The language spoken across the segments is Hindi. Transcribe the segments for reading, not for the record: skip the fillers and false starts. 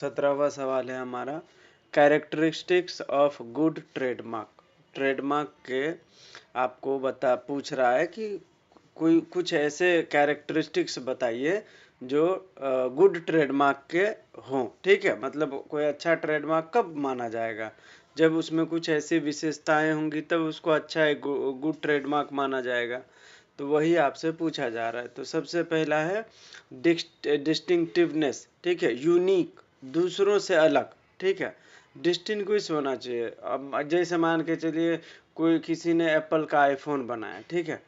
17वां सवाल है हमारा, characteristics of good trademark. Trademark के आपको पूछ रहा है कि कोई कुछ ऐसे कैरेक्टरिस्टिक्स बताइए जो गुड ट्रेडमार्क के हों। ठीक है, मतलब कोई अच्छा ट्रेडमार्क कब माना जाएगा, जब उसमें कुछ ऐसी विशेषताएं होंगी तब उसको अच्छा है गुड ट्रेडमार्क माना जाएगा। तो वही आपसे पूछा जा रहा है। तो सबसे पहला है डिस्टिंक्टिवनेस। ठीक है, यूनिक, दूसरों से अलग। ठीक है, डिस्टिंग्विश होना चाहिए। अब जैसे मान के चलिए कोई किसी ने एप्पल का आईफोन बनाया, ठीक है,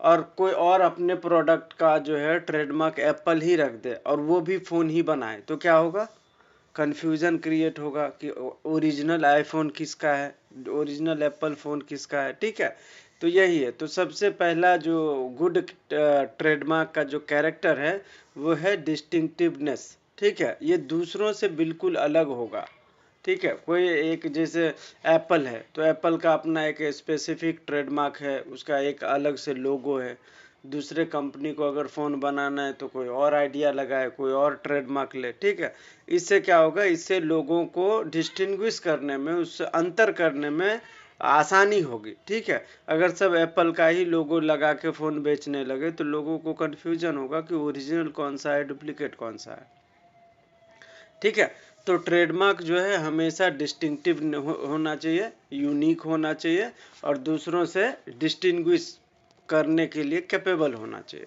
और कोई और अपने प्रोडक्ट का जो है ट्रेडमार्क एप्पल ही रख दे और वो भी फ़ोन ही बनाए, तो क्या होगा? कंफ्यूजन क्रिएट होगा कि ओरिजिनल आईफोन किसका है, ओरिजिनल एप्पल फ़ोन किसका है। ठीक है, तो यही है। तो सबसे पहला जो गुड ट्रेडमार्क का जो कैरेक्टर है वो है डिस्टिंक्टिवनेस। ठीक है, ये दूसरों से बिल्कुल अलग होगा। ठीक है, कोई एक जैसे एप्पल है तो एप्पल का अपना एक स्पेसिफिक ट्रेडमार्क है, उसका एक अलग से लोगो है। दूसरे कंपनी को अगर फ़ोन बनाना है तो कोई और आइडिया लगाए, कोई और ट्रेडमार्क ले। ठीक है, इससे क्या होगा, इससे लोगों को डिस्टिंग्विश करने में, उससे अंतर करने में आसानी होगी। ठीक है, अगर सब एप्पल का ही लोगो लगा के फ़ोन बेचने लगे तो लोगों को कन्फ्यूजन होगा कि ओरिजिनल कौन सा है, डुप्लीकेट कौन सा है। ठीक है, तो ट्रेडमार्क जो है हमेशा डिस्टिंक्टिव होना चाहिए, यूनिक होना चाहिए और दूसरों से डिस्टिंग्विश करने के लिए कैपेबल होना चाहिए।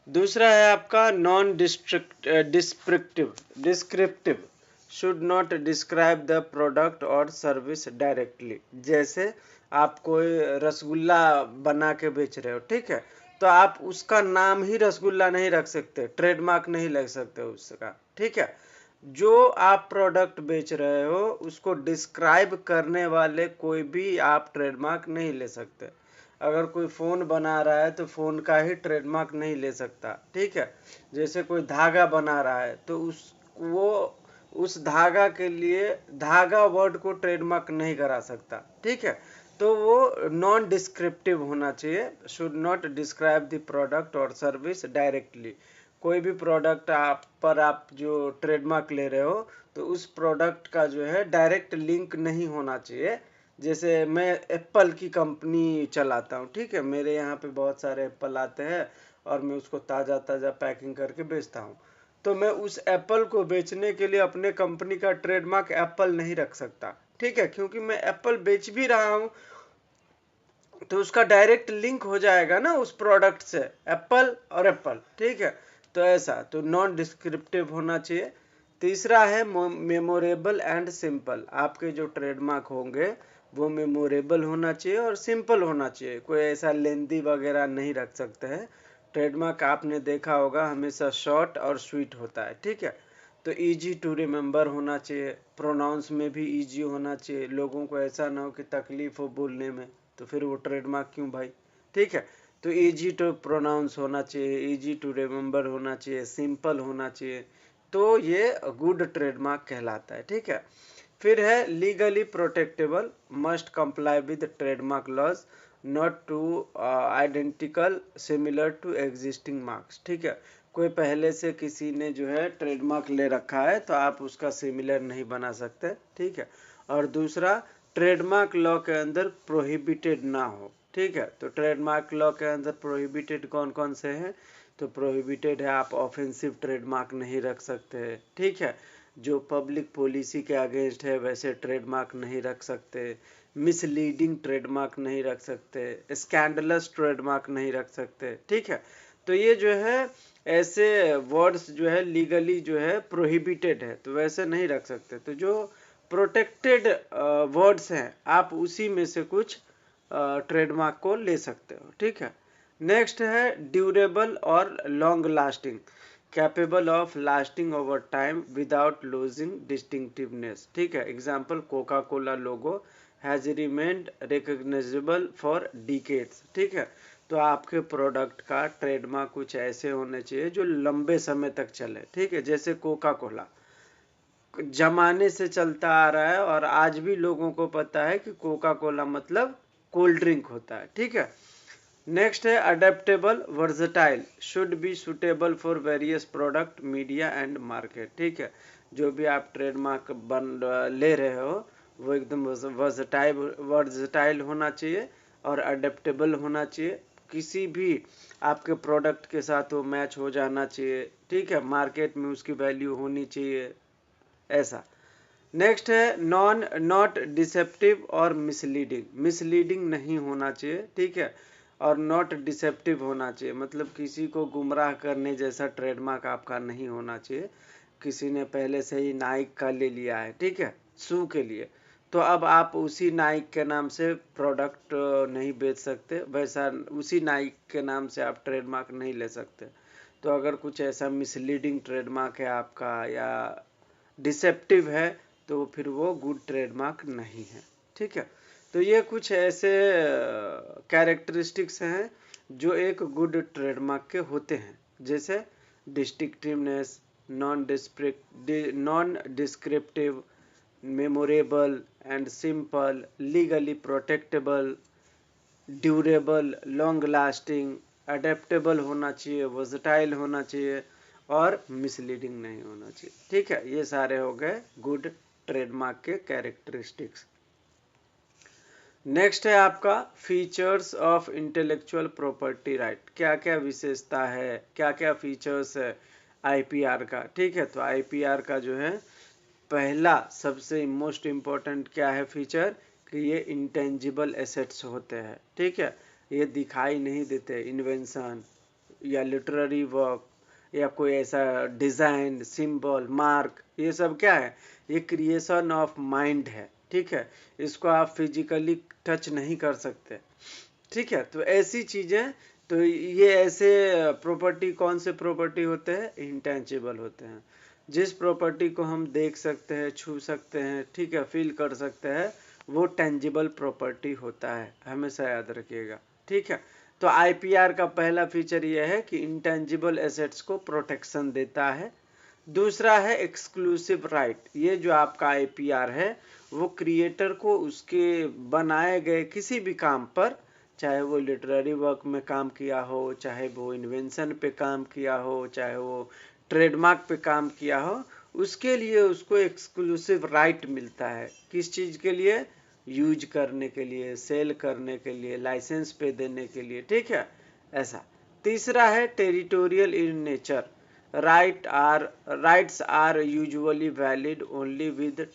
दूसरा है आपका non descriptive. Descriptive should not describe the product or service directly. जैसे आप कोई रसगुल्ला बना के बेच रहे हो, ठीक है, तो आप उसका नाम ही रसगुल्ला नहीं रख सकते, ट्रेडमार्क नहीं लग सकते उसका। ठीक है, जो आप प्रोडक्ट बेच रहे हो उसको डिस्क्राइब करने वाले कोई भी आप ट्रेडमार्क नहीं ले सकते। अगर कोई फ़ोन बना रहा है तो फ़ोन का ही ट्रेडमार्क नहीं ले सकता। ठीक है, जैसे कोई धागा बना रहा है तो वो उस धागा के लिए धागा वर्ड को ट्रेडमार्क नहीं करा सकता। ठीक है, तो वो नॉन डिस्क्रिप्टिव होना चाहिए, should not describe the product or service directly. कोई भी प्रोडक्ट आप जो ट्रेडमार्क ले रहे हो तो उस प्रोडक्ट का जो है डायरेक्ट लिंक नहीं होना चाहिए। जैसे मैं एप्पल की कंपनी चलाता हूँ, ठीक है, मेरे यहाँ पे बहुत सारे एप्पल आते हैं और मैं उसको ताज़ा ताज़ा पैकिंग करके बेचता हूँ। तो मैं उस एप्पल को बेचने के लिए अपने कंपनी का ट्रेडमार्क एप्पल नहीं रख सकता। ठीक है, क्योंकि मैं एप्पल बेच भी रहा हूँ तो उसका डायरेक्ट लिंक हो जाएगा ना उस प्रोडक्ट से, एप्पल और एप्पल। ठीक है, तो ऐसा तो नॉन डिस्क्रिप्टिव होना चाहिए। तीसरा है मेमोरेबल एंड सिंपल। आपके जो ट्रेडमार्क होंगे वो मेमोरेबल होना चाहिए और सिंपल होना चाहिए, कोई ऐसा लेंदी वगैरह नहीं रख सकते हैं। ट्रेडमार्क आपने देखा होगा हमेशा शॉर्ट और स्वीट होता है। ठीक है, तो इजी टू रिमेम्बर होना चाहिए, प्रोनाउंस में भी इजी होना चाहिए, लोगों को ऐसा ना हो कि तकलीफ हो बोलने में, तो फिर वो ट्रेडमार्क क्यों भाई। ठीक है, तो इजी टू प्रोनाउंस होना चाहिए, इजी टू रिमेम्बर होना चाहिए, सिंपल होना चाहिए, तो ये गुड ट्रेडमार्क कहलाता है। ठीक है, फिर है legally protectable, must comply with trademark laws, not to identical similar to existing marks. ठीक है, कोई पहले से किसी ने जो है ट्रेडमार्क ले रखा है तो आप उसका सिमिलर नहीं बना सकते। ठीक है, और दूसरा ट्रेडमार्क लॉ के अंदर प्रोहिबिटेड ना हो। ठीक है, तो ट्रेडमार्क लॉ के अंदर प्रोहिबिटेड कौन कौन से हैं, तो प्रोहिबिटेड है आप ऑफेंसिव ट्रेडमार्क नहीं रख सकते। ठीक है, जो पब्लिक पॉलिसी के अगेंस्ट है वैसे ट्रेडमार्क नहीं रख सकते, मिसलीडिंग ट्रेडमार्क नहीं रख सकते, स्कैंडलस ट्रेडमार्क नहीं रख सकते। ठीक है, तो ये जो है ऐसे वर्ड्स जो है लीगली जो है प्रोहिबिटेड है तो वैसे नहीं रख सकते। तो जो प्रोटेक्टेड वर्ड्स हैं आप उसी में से कुछ ट्रेडमार्क को ले सकते हो। ठीक है, नेक्स्ट है ड्यूरेबल और long lasting, capable of lasting over time without losing distinctiveness. ठीक है, example Coca Cola logo has remained recognisable for decades. ठीक है, तो आपके प्रोडक्ट का ट्रेडमार्क कुछ ऐसे होने चाहिए जो लंबे समय तक चले। ठीक है, जैसे कोका कोला जमाने से चलता आ रहा है और आज भी लोगों को पता है कि कोका कोला मतलब कोल्ड ड्रिंक होता है। ठीक है, नेक्स्ट है adaptable versatile, should be suitable for various product media and market. ठीक है, जो भी आप ट्रेडमार्क ले रहे हो वो एकदम वर्सटाइल होना चाहिए और अडेप्टेबल होना चाहिए, किसी भी आपके प्रोडक्ट के साथ वो मैच हो जाना चाहिए, ठीक है, मार्केट में उसकी वैल्यू होनी चाहिए, ऐसा। नेक्स्ट है नॉट डिसेप्टिव और मिसलीडिंग नहीं होना चाहिए, ठीक है, और नॉट डिसेप्टिव होना चाहिए, मतलब किसी को गुमराह करने जैसा ट्रेडमार्क आपका नहीं होना चाहिए। किसी ने पहले से ही नाइक का ले लिया है, ठीक है, शू के लिए, तो अब आप उसी नाइक के नाम से प्रोडक्ट नहीं बेच सकते, वैसा उसी नाइक के नाम से आप ट्रेडमार्क नहीं ले सकते। तो अगर कुछ ऐसा मिसलीडिंग ट्रेडमार्क है आपका या डिसेप्टिव है तो फिर वो गुड ट्रेडमार्क नहीं है, ठीक है। तो ये कुछ ऐसे कैरेक्टरिस्टिक्स हैं जो एक गुड ट्रेडमार्क के होते हैं, जैसे distinctiveness, non descriptive, memorable and simple, legally protectable, durable, long lasting, adaptable होना चाहिए, वर्सटाइल होना चाहिए और मिसलीडिंग नहीं होना चाहिए, ठीक है। ये सारे हो गए गुड ट्रेडमार्क के कैरेक्टरिस्टिक्स। नेक्स्ट है आपका features of intellectual property right. क्या क्या विशेषता है, क्या क्या फीचर्स है आईपीआर का, ठीक है। तो आईपीआर का जो है पहला सबसे मोस्ट इम्पोर्टेंट क्या है फीचर कि ये इंटेंजिबल एसेट्स होते हैं, ठीक है। ये दिखाई नहीं देते, इन्वेंशन या लिटरेरी वर्क या कोई ऐसा डिज़ाइन, सिंबल, मार्क, ये सब क्या है, ये क्रिएशन ऑफ माइंड है, ठीक है। इसको आप फिजिकली टच नहीं कर सकते, ठीक है। तो ऐसी चीज़ें, तो ये ऐसे प्रॉपर्टी, कौन से प्रॉपर्टी होते हैं, इंटेंजिबल होते हैं। जिस प्रॉपर्टी को हम देख सकते हैं, छू सकते हैं, ठीक है, फील कर सकते हैं, वो टेंजिबल प्रॉपर्टी होता है, हमेशा याद रखिएगा, ठीक है। तो आईपीआर का पहला फीचर ये है कि इंटेंजिबल एसेट्स को प्रोटेक्शन देता है। दूसरा है एक्सक्लूसिव राइट। ये जो आपका आईपीआर है वो क्रिएटर को उसके बनाए गए किसी भी काम पर, चाहे वो लिटरेरी वर्क में काम किया हो, चाहे वो इन्वेंशन पे काम किया हो, चाहे वो ट्रेडमार्क पे काम किया हो, उसके लिए उसको एक्सक्लूसिव राइट मिलता है। किस चीज़ के लिए, यूज करने के लिए, सेल करने के लिए, लाइसेंस पे देने के लिए, ठीक है, ऐसा। तीसरा है territorial in nature. Rights are usually valid only with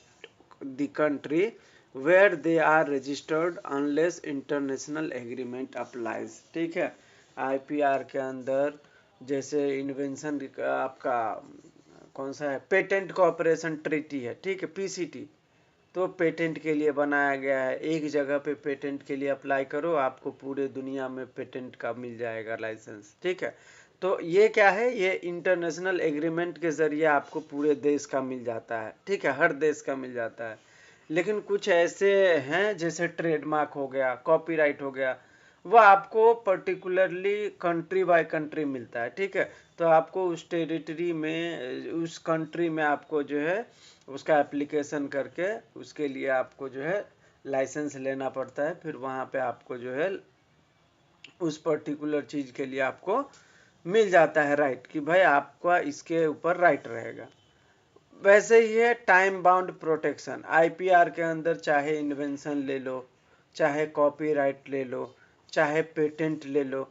the country where they are registered unless international agreement applies, ठीक है। आईपीआर के अंदर जैसे इन्वेंशन आपका कौन सा है, पेटेंट कोऑपरेशन ट्रीटी है, ठीक है, पीसीटी, तो पेटेंट के लिए बनाया गया है। एक जगह पे पेटेंट के लिए अप्लाई करो, आपको पूरे दुनिया में पेटेंट का मिल जाएगा लाइसेंस, ठीक है। तो ये क्या है, ये इंटरनेशनल एग्रीमेंट के जरिए आपको पूरे देश का मिल जाता है, ठीक है, हर देश का मिल जाता है। लेकिन कुछ ऐसे हैं जैसे ट्रेडमार्क हो गया, कॉपीराइट हो गया, वो आपको पर्टिकुलरली कंट्री बाय कंट्री मिलता है, ठीक है। तो आपको उस टेरिटरी में, उस कंट्री में आपको जो है उसका एप्लीकेशन करके उसके लिए आपको जो है लाइसेंस लेना पड़ता है, फिर वहाँ पे आपको जो है उस पर्टिकुलर चीज़ के लिए आपको मिल जाता है राइट, कि भाई आपका इसके ऊपर राइट रहेगा। वैसे ही है टाइम बाउंड प्रोटेक्शन। आईपीआर के अंदर चाहे इन्वेंशन ले लो, चाहे कॉपीराइट ले लो, चाहे पेटेंट ले लो,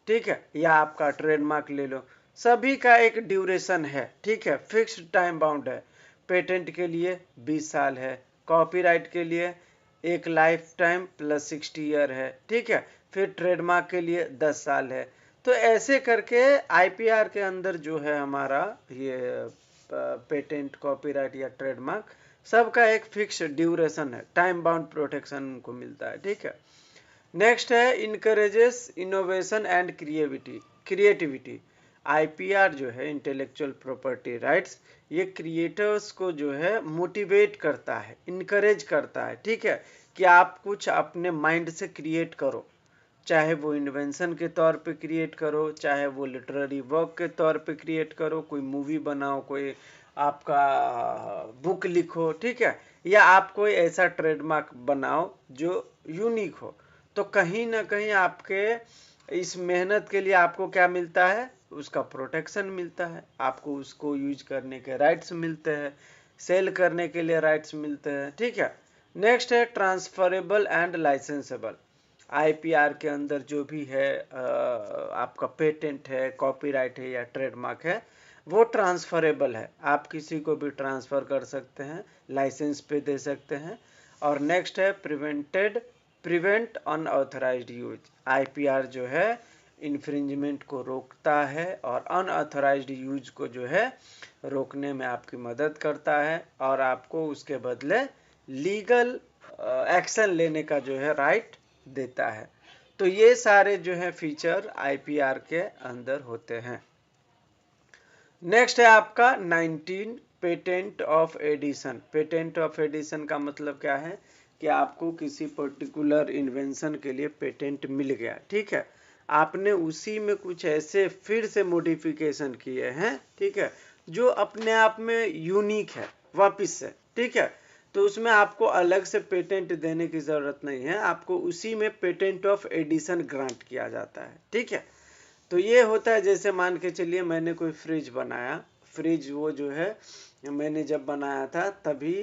ठीक है, या आपका ट्रेडमार्क ले लो, सभी का एक ड्यूरेशन है, ठीक है, फिक्स्ड टाइम बाउंड है। पेटेंट के लिए 20 साल है, कॉपीराइट के लिए एक लाइफ टाइम प्लस 60 ईयर है, ठीक है, फिर ट्रेडमार्क के लिए 10 साल है। तो ऐसे करके आईपीआर के अंदर जो है हमारा ये पेटेंट, कॉपीराइट या ट्रेडमार्क, सबका एक फिक्स ड्यूरेशन है, टाइम बाउंड प्रोटेक्शन उनको मिलता है, ठीक है। नेक्स्ट है encourages innovation and creativity. IPR जो है, इंटेलेक्चुअल प्रॉपर्टी राइट्स, ये क्रिएटर्स को जो है मोटिवेट करता है, इनकरेज करता है, ठीक है, कि आप कुछ अपने माइंड से क्रिएट करो, चाहे वो इन्वेंशन के तौर पे क्रिएट करो, चाहे वो लिटरेरी वर्क के तौर पे क्रिएट करो, कोई मूवी बनाओ, कोई आपका बुक लिखो, ठीक है, या आप कोई ऐसा ट्रेडमार्क बनाओ जो यूनिक हो। तो कहीं ना कहीं आपके इस मेहनत के लिए आपको क्या मिलता है, उसका प्रोटेक्शन मिलता है, आपको उसको यूज करने के राइट्स मिलते हैं, सेल करने के लिए राइट्स मिलते हैं, ठीक है। नेक्स्ट है ट्रांसफरेबल एंड लाइसेंसेबल। आईपीआर के अंदर जो भी है आपका पेटेंट है, कॉपीराइट है या ट्रेडमार्क है, वो ट्रांसफरेबल है, आप किसी को भी ट्रांसफर कर सकते हैं, लाइसेंस पे दे सकते हैं। और नेक्स्ट है प्रिवेंट अनऑथराइज्ड यूज। आईपीआर जो है इन्फ्रिंजमेंट को रोकता है और अनऑथराइज्ड यूज को जो है रोकने में आपकी मदद करता है और आपको उसके बदले लीगल एक्शन लेने का जो है राइट देता है। तो ये सारे जो है फीचर आईपीआर के अंदर होते हैं। नेक्स्ट है आपका 19 patent of addition. Patent of addition का मतलब क्या है कि आपको किसी पर्टिकुलर इन्वेंशन के लिए पेटेंट मिल गया, ठीक है, आपने उसी में कुछ ऐसे फिर से मॉडिफिकेशन किए हैं, ठीक है, जो अपने आप में यूनिक है वापिस से, ठीक है, तो उसमें आपको अलग से पेटेंट देने की जरूरत नहीं है, आपको उसी में पेटेंट ऑफ एडिशन ग्रांट किया जाता है, ठीक है। तो ये होता है, जैसे मान के चलिए मैंने कोई फ्रिज बनाया, फ्रिज वो जो है मैंने जब बनाया था तभी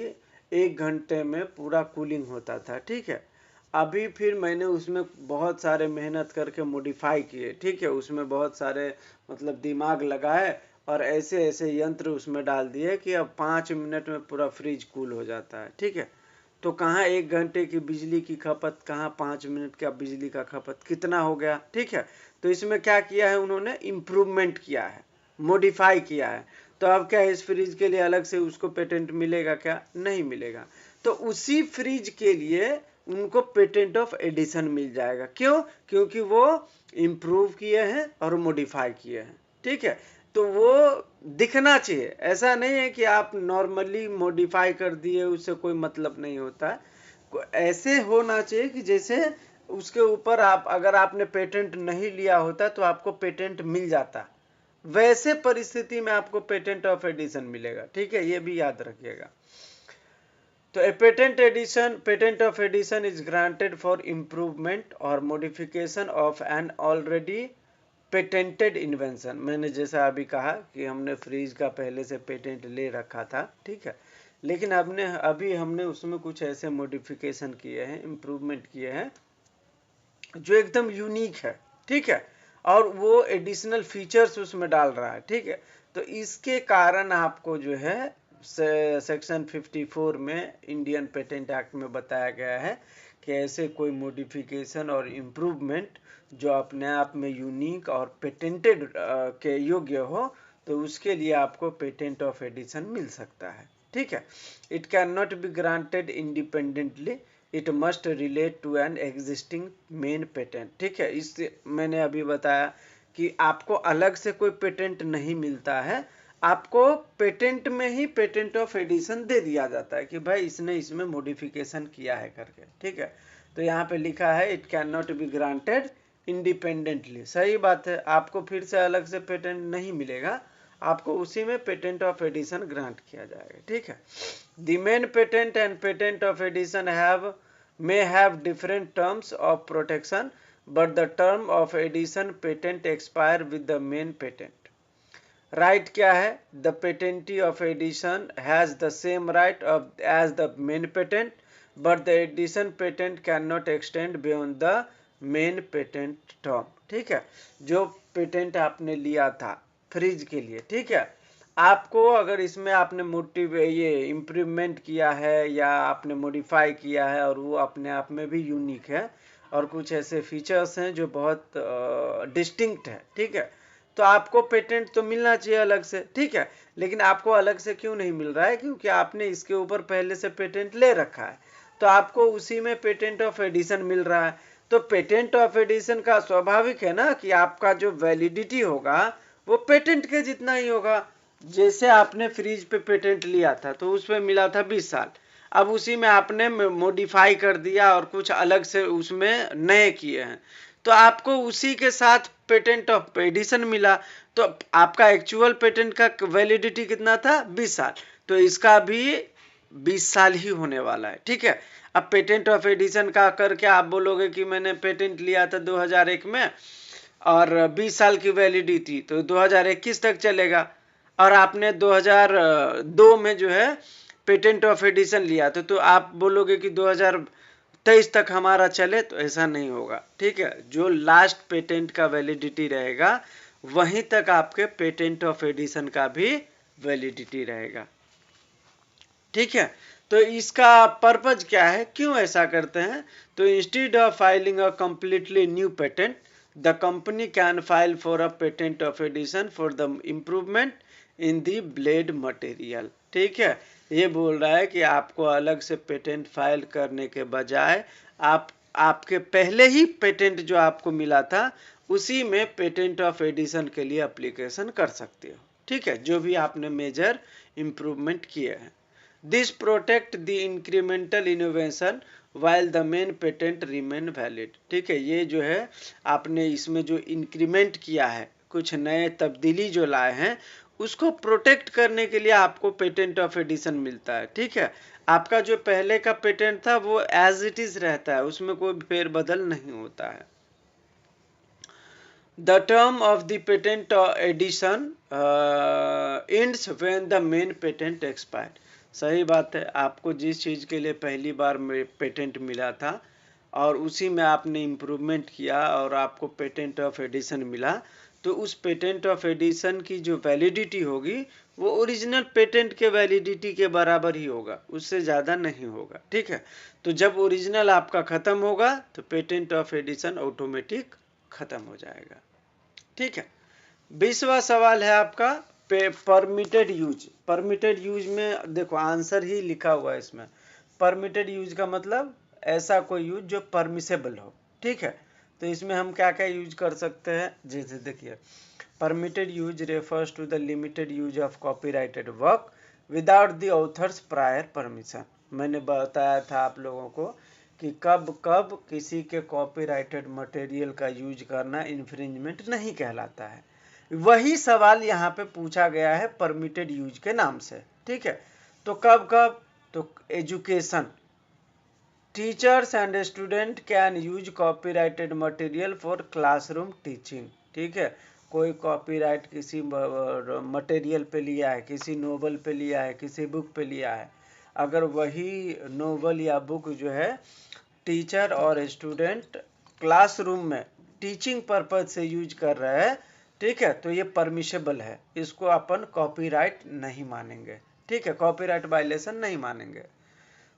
1 घंटे में पूरा कूलिंग होता था, ठीक है। अभी फिर मैंने उसमें बहुत सारे मेहनत करके मॉडिफाई किए, ठीक है, उसमें बहुत सारे मतलब दिमाग लगाए और ऐसे ऐसे यंत्र उसमें डाल दिए कि अब 5 मिनट में पूरा फ्रिज कूल हो जाता है, ठीक है। तो कहाँ 1 घंटे की बिजली की खपत, कहाँ 5 मिनट का बिजली का खपत, कितना हो गया, ठीक है। तो इसमें क्या किया है उन्होंने, इम्प्रूवमेंट किया है, मॉडिफाई किया है। तो अब क्या इस फ्रिज के लिए अलग से उसको पेटेंट मिलेगा क्या, नहीं मिलेगा। तो उसी फ्रिज के लिए उनको पेटेंट ऑफ एडिशन मिल जाएगा, क्यों, क्योंकि वो इम्प्रूव किए हैं और मॉडिफाई किए हैं, ठीक है। तो वो दिखना चाहिए, ऐसा नहीं है कि आप नॉर्मली मॉडिफाई कर दिए उससे कोई मतलब नहीं होता है, ऐसे होना चाहिए कि जैसे उसके ऊपर आप अगर आपने पेटेंट नहीं लिया होता तो आपको पेटेंट मिल जाता, वैसे परिस्थिति में आपको पेटेंट ऑफ एडिशन मिलेगा, ठीक है, ये भी याद रखिएगा। तो a patent of addition is granted for improvement or modification of an already patented invention. मैंने जैसा अभी कहा कि हमने फ्रिज का पहले से पेटेंट ले रखा था, ठीक है, लेकिन अभी हमने उसमें कुछ ऐसे मॉडिफिकेशन किए हैं, इम्प्रूवमेंट किए हैं जो एकदम यूनिक है, ठीक है, और वो एडिशनल फीचर्स उसमें डाल रहा है, ठीक है। तो इसके कारण आपको जो है सेक्शन 54 में इंडियन पेटेंट एक्ट में बताया गया है कि ऐसे कोई मॉडिफिकेशन और इम्प्रूवमेंट जो अपने आप में यूनिक और पेटेंटेड के योग्य हो, तो उसके लिए आपको पेटेंट ऑफ एडिशन मिल सकता है, ठीक है। It can not be granted independently, it must relate to an existing main patent, ठीक है। इससे मैंने अभी बताया कि आपको अलग से कोई पेटेंट नहीं मिलता है, आपको पेटेंट में ही पेटेंट ऑफ एडिशन दे दिया जाता है कि भाई इसने इसमें मॉडिफिकेशन किया है करके, ठीक है। तो यहाँ पे लिखा है it can not be granted independently, सही बात है, आपको फिर से अलग से पेटेंट नहीं मिलेगा, आपको उसी में पेटेंट ऑफ एडिशन ग्रांट किया जाएगा, ठीक है। The main patent and patent of addition may have different terms of protection, but the term of edition patent expire with the main patent. Right क्या है, the patentee of edition has the same right as the main patent, but the edition patent cannot extend beyond the main patent term, ठीक है। जो पेटेंट आपने लिया था फ्रिज के लिए, ठीक है, आपको अगर इसमें आपने ये इम्प्रूवमेंट किया है या आपने मॉडिफाई किया है और वो अपने आप में भी यूनिक है और कुछ ऐसे फीचर्स हैं जो बहुत डिस्टिंक्ट है, ठीक है, तो आपको पेटेंट तो मिलना चाहिए अलग से, ठीक है। लेकिन आपको अलग से क्यों नहीं मिल रहा है, क्योंकि आपने इसके ऊपर पहले से पेटेंट ले रखा है, तो आपको उसी में पेटेंट ऑफ एडिशन मिल रहा है। तो पेटेंट ऑफ एडिशन का स्वाभाविक है ना कि आपका जो वैलिडिटी होगा वो पेटेंट के जितना ही होगा। जैसे आपने फ्रिज पे पेटेंट लिया था तो उसमें मिला था 20 साल, अब उसी में आपने मॉडिफाई कर दिया और कुछ अलग से उसमें नए किए हैं, तो आपको उसी के साथ पेटेंट ऑफ एडिशन मिला, तो आपका एक्चुअल पेटेंट का वैलिडिटी कितना था, 20 साल, तो इसका भी 20 साल ही होने वाला है, ठीक है। अब पेटेंट ऑफ एडिशन का करके आप बोलोगे कि मैंने पेटेंट लिया था 2001 में और 20 साल की वैलिडिटी, तो 2021 तक चलेगा। और आपने 2002 में जो है पेटेंट ऑफ एडिशन लिया तो आप बोलोगे कि 2023 तक हमारा चले, तो ऐसा नहीं होगा। ठीक है, जो लास्ट पेटेंट का वैलिडिटी रहेगा वहीं तक आपके पेटेंट ऑफ एडिशन का भी वैलिडिटी रहेगा। ठीक है, तो इसका पर्पज क्या है, क्यों ऐसा करते हैं? तो instead of filing a completely new patent, the company can file for a patent of addition for the improvement in the blade material. ठीक है, ये बोल रहा है कि आपको अलग से पेटेंट फाइल करने के बजाय आपके पहले ही पेटेंट जो आपको मिला था उसी में पेटेंट ऑफ एडिशन के लिए एप्लीकेशन कर सकते हो। ठीक है, जो भी आपने मेजर इम्प्रूवमेंट किए हैं। This protect the incremental innovation while the main patent remain valid. ठीक है, ये जो है आपने इसमें जो इंक्रीमेंट किया है, कुछ नए तब्दीली जो लाए हैं, उसको प्रोटेक्ट करने के लिए आपको पेटेंट ऑफ एडिशन मिलता है। ठीक है, आपका जो पहले का पेटेंट था वो एज इट इज रहता है, उसमें कोई फेरबदल नहीं होता है। The term of the patent edition ends when the main patent expired. सही बात है, आपको जिस चीज़ के लिए पहली बार पेटेंट मिला था और उसी में आपने इम्प्रूवमेंट किया और आपको पेटेंट ऑफ एडिशन मिला, तो उस पेटेंट ऑफ एडिशन की जो वैलिडिटी होगी वो ओरिजिनल पेटेंट के वैलिडिटी के बराबर ही होगा, उससे ज़्यादा नहीं होगा। ठीक है, तो जब ओरिजिनल आपका ख़त्म होगा तो पेटेंट ऑफ एडिशन ऑटोमेटिक खत्म हो जाएगा। ठीक है, 20वां सवाल है आपका परमिटेड यूज। परमिटेड यूज में देखो आंसर ही लिखा हुआ है इसमें। परमिटेड यूज का मतलब ऐसा कोई यूज जो परमिसेबल हो। ठीक है, तो इसमें हम क्या क्या यूज कर सकते हैं, जैसे देखिए, permitted use refers to the limited use of copyrighted work without the author's prior permission. मैंने बताया था आप लोगों को कि कब कब किसी के कॉपीराइटेड मटेरियल का यूज करना इन्फ्रिंजमेंट नहीं कहलाता है। वही सवाल यहाँ पे पूछा गया है परमिटेड यूज के नाम से। ठीक है, तो कब कब, तो education, teachers and student can use copyrighted material for classroom teaching. ठीक है, कोई कॉपीराइट किसी मटेरियल पे लिया है, किसी नोवेल पे लिया है, किसी बुक पे लिया है, अगर वही नोवेल या बुक जो है टीचर और स्टूडेंट क्लासरूम में टीचिंग पर्पज से यूज कर रहे हैं, ठीक है, तो ये परमिशेबल है, इसको अपन कॉपीराइट नहीं मानेंगे। ठीक है, कॉपीराइट वायलेशन नहीं मानेंगे।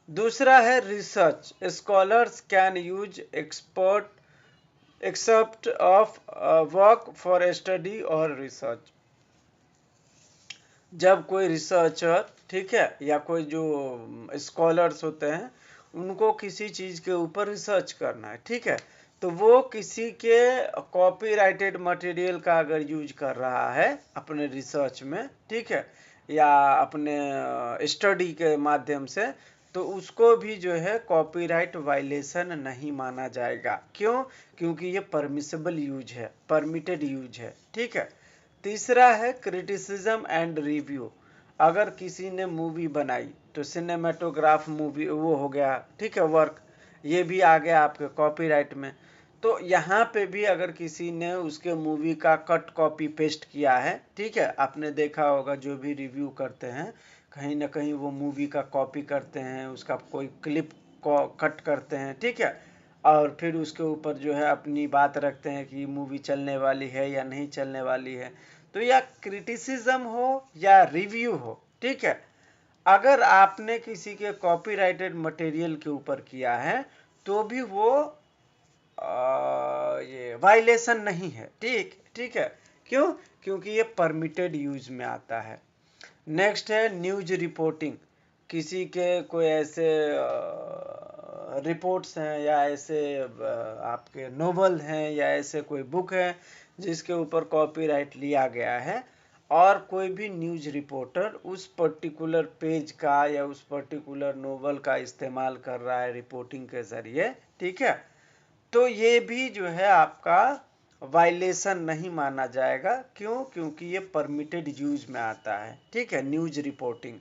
दूसरा है research, scholars can use except of work for study और रिसर्च। जब कोई रिसर्चर, ठीक है, या कोई जो स्कॉलर्स होते हैं उनको किसी चीज़ के ऊपर रिसर्च करना है, ठीक है, तो वो किसी के कॉपीराइटेड मटेरियल का अगर यूज कर रहा है अपने रिसर्च में, ठीक है, या अपने स्टडी के माध्यम से, तो उसको भी जो है कॉपीराइट वायलेशन नहीं माना जाएगा। क्यों? क्योंकि ये परमिसेबल यूज है, परमिटेड यूज है। ठीक है, तीसरा है क्रिटिसिज्म एंड रिव्यू। अगर किसी ने मूवी बनाई तो सिनेमेटोग्राफ मूवी वो हो गया, ठीक है, वर्क, ये भी आ गया आपके कॉपीराइट में। तो यहाँ पे भी अगर किसी ने उसके मूवी का कट कॉपी पेस्ट किया है, ठीक है, आपने देखा होगा जो भी रिव्यू करते हैं कहीं ना कहीं वो मूवी का कॉपी करते हैं, उसका कोई क्लिप को कट करते हैं, ठीक है, और फिर उसके ऊपर जो है अपनी बात रखते हैं कि मूवी चलने वाली है या नहीं चलने वाली है। तो या क्रिटिसिज्म हो या रिव्यू हो, ठीक है, अगर आपने किसी के कॉपीराइटेड मटेरियल के ऊपर किया है तो भी वो ये वायलेशन नहीं है। ठीक है, क्यों? क्योंकि ये परमिटेड यूज में आता है। नेक्स्ट है न्यूज रिपोर्टिंग। किसी के कोई ऐसे रिपोर्ट्स हैं या ऐसे आपके नोवेल हैं या ऐसे कोई बुक है जिसके ऊपर कॉपीराइट लिया गया है और कोई भी न्यूज रिपोर्टर उस पर्टिकुलर पेज का या उस पर्टिकुलर नोवेल का इस्तेमाल कर रहा है रिपोर्टिंग के जरिए, ठीक है, तो ये भी जो है आपका वायलेशन नहीं माना जाएगा। क्यों? क्योंकि ये परमिटेड यूज में आता है। ठीक है, न्यूज रिपोर्टिंग।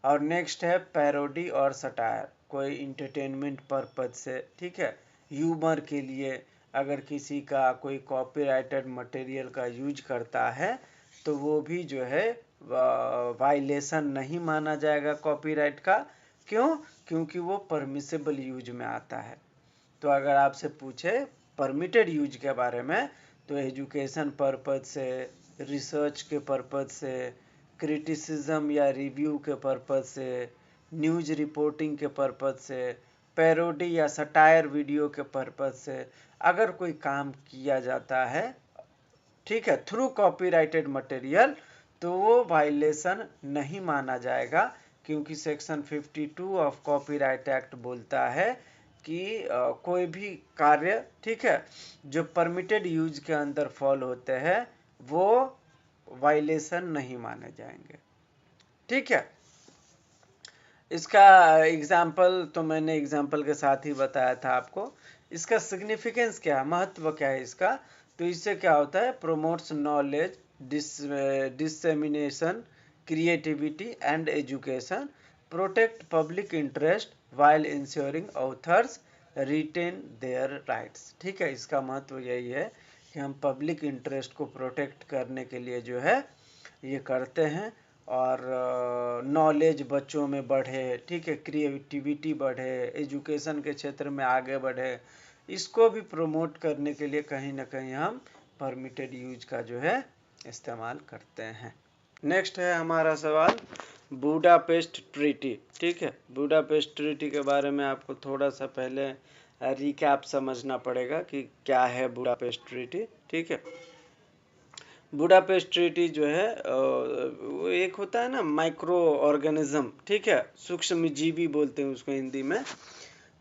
और नेक्स्ट है पैरोडी और सटायर, कोई इंटरटेनमेंट पर्पज से, ठीक है, ह्यूमर के लिए अगर किसी का कोई कॉपीराइटेड मटेरियल का यूज करता है तो वो भी जो है वायलेशन नहीं माना जाएगा कॉपीराइट का। क्यों? क्योंकि वो परमिसेबल यूज में आता है। तो अगर आपसे पूछे परमिटेड यूज के बारे में तो एजुकेशन पर्पज से, रिसर्च के पर्पज से, क्रिटिसिज्म या रिव्यू के पर्पज से, न्यूज रिपोर्टिंग के पर्पज से, पैरोडी या सटायर वीडियो के पर्पज से अगर कोई काम किया जाता है, ठीक है, थ्रू कॉपीराइटेड मटेरियल, तो वो वायलेशन नहीं माना जाएगा। क्योंकि सेक्शन 52 ऑफ कॉपीराइट एक्ट बोलता है कि कोई भी कार्य, ठीक है, जो परमिटेड यूज के अंदर फॉल होते हैं वो वायलेशन नहीं माने जाएंगे। ठीक है, इसका एग्जाम्पल तो मैंने एग्जाम्पल के साथ ही बताया था आपको। इसका सिग्निफिकेंस क्या है, महत्व क्या है इसका? तो इससे क्या होता है, promotes knowledge, dissemination, creativity and education, protect public interest while ensuring authors retain their rights. ठीक है, इसका महत्व यही है कि हम पब्लिक इंटरेस्ट को प्रोटेक्ट करने के लिए जो है ये करते हैं और नॉलेज बच्चों में बढ़े, ठीक है, क्रिएटिविटी बढ़े, एजुकेशन के क्षेत्र में आगे बढ़े, इसको भी प्रमोट करने के लिए कहीं ना कहीं हम परमिटेड यूज का जो है इस्तेमाल करते हैं। नेक्स्ट है हमारा सवाल बुडापेस्ट ट्रीटी। ठीक है, बुडापेस्ट ट्रीटी के बारे में आपको थोड़ा सा पहले रिकैप समझना पड़ेगा कि क्या है बुडापेस्ट ट्रीटी। ठीक है, बुडापेस्ट ट्रीटी जो है वो एक होता है ना माइक्रो ऑर्गेनिज्म, ठीक है, सूक्ष्म जीवी बोलते हैं उसको हिंदी में।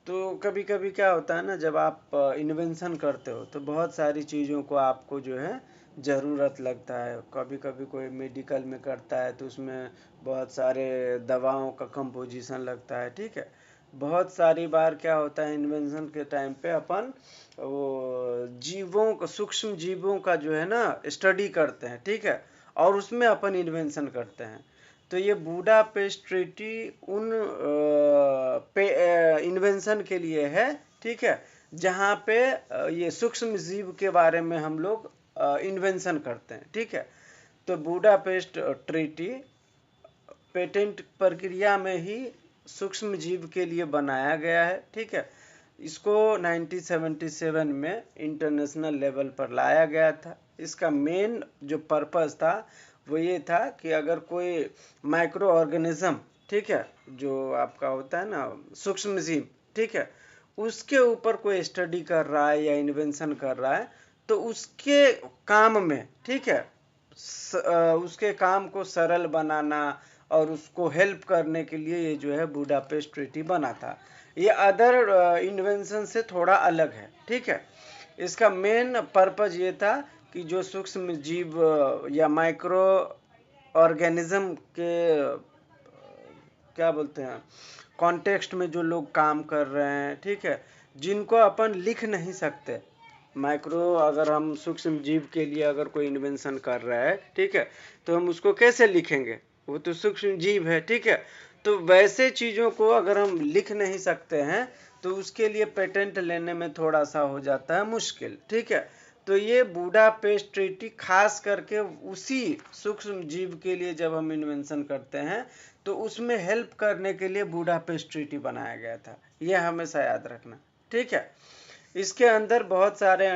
तो कभी कभी क्या होता है ना, जब आप इन्वेंशन करते हो तो बहुत सारी चीज़ों को आपको जो है ज़रूरत लगता है। कभी कभी कोई मेडिकल में करता है तो उसमें बहुत सारे दवाओं का कंपोजिशन लगता है। ठीक है, बहुत सारी बार क्या होता है इन्वेंशन के टाइम पे अपन वो जीवों का, सूक्ष्म जीवों का जो है ना स्टडी करते हैं। ठीक है, और उसमें अपन इन्वेंशन करते हैं। तो ये बुडापेस्ट ट्रीटी उन इन्वेंशन के लिए है, ठीक है, जहाँ पे ये सूक्ष्म जीव के बारे में हम लोग इन्वेंशन करते हैं। ठीक है, तो बुडापेस्ट ट्रीटी पेटेंट प्रक्रिया में ही सूक्ष्म जीव के लिए बनाया गया है। ठीक है, इसको 1977 में इंटरनेशनल लेवल पर लाया गया था। इसका मेन जो पर्पस था वो ये था कि अगर कोई माइक्रो ऑर्गेनिज्म, ठीक है, जो आपका होता है ना सूक्ष्म जीव, ठीक है, उसके ऊपर कोई स्टडी कर रहा है या इन्वेंशन कर रहा है तो उसके काम में, ठीक है, उसके काम को सरल बनाना और उसको हेल्प करने के लिए ये जो है बुडापेस्ट ट्रीटी बना था। ये अदर इन्वेंशन से थोड़ा अलग है। ठीक है, इसका मेन पर्पज ये था कि जो सूक्ष्म जीव या माइक्रो ऑर्गेनिज्म के क्या बोलते हैं कॉन्टेक्स्ट में जो लोग काम कर रहे हैं, ठीक है, जिनको अपन लिख नहीं सकते, माइक्रो अगर हम सूक्ष्म जीव के लिए अगर कोई इन्वेंशन कर रहा है, ठीक है, तो हम उसको कैसे लिखेंगे, वो तो सूक्ष्म जीव है। ठीक है, तो वैसे चीज़ों को अगर हम लिख नहीं सकते हैं तो उसके लिए पेटेंट लेने में थोड़ा सा हो जाता है मुश्किल। ठीक है, तो ये बुडापेस्ट ट्रीटी खास करके उसी सूक्ष्म जीव के लिए जब हम इन्वेंशन करते हैं तो उसमें हेल्प करने के लिए बुडापेस्ट ट्रीटी बनाया गया था, ये हमेशा याद रखना। ठीक है, इसके अंदर बहुत सारे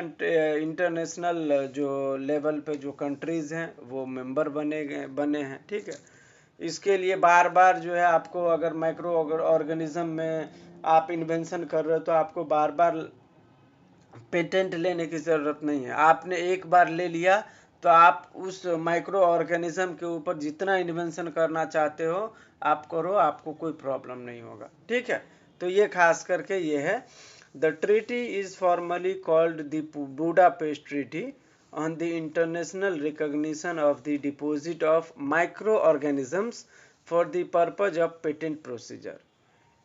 इंटरनेशनल जो लेवल पे जो कंट्रीज हैं वो मेंबर बने हैं। ठीक है, इसके लिए बार बार जो है आपको अगर माइक्रो ऑर्गेनिज्म में आप इन्वेंशन कर रहे हो तो आपको बार बार पेटेंट लेने की ज़रूरत नहीं है। आपने एक बार ले लिया तो आप उस माइक्रो ऑर्गेनिज्म के ऊपर जितना इन्वेंशन करना चाहते हो आप करो, आपको कोई प्रॉब्लम नहीं होगा। ठीक है, तो ये खास करके ये है। The treaty is formally called the Budapest treaty on the international recognition of the deposit of microorganisms for the purpose of patent procedure.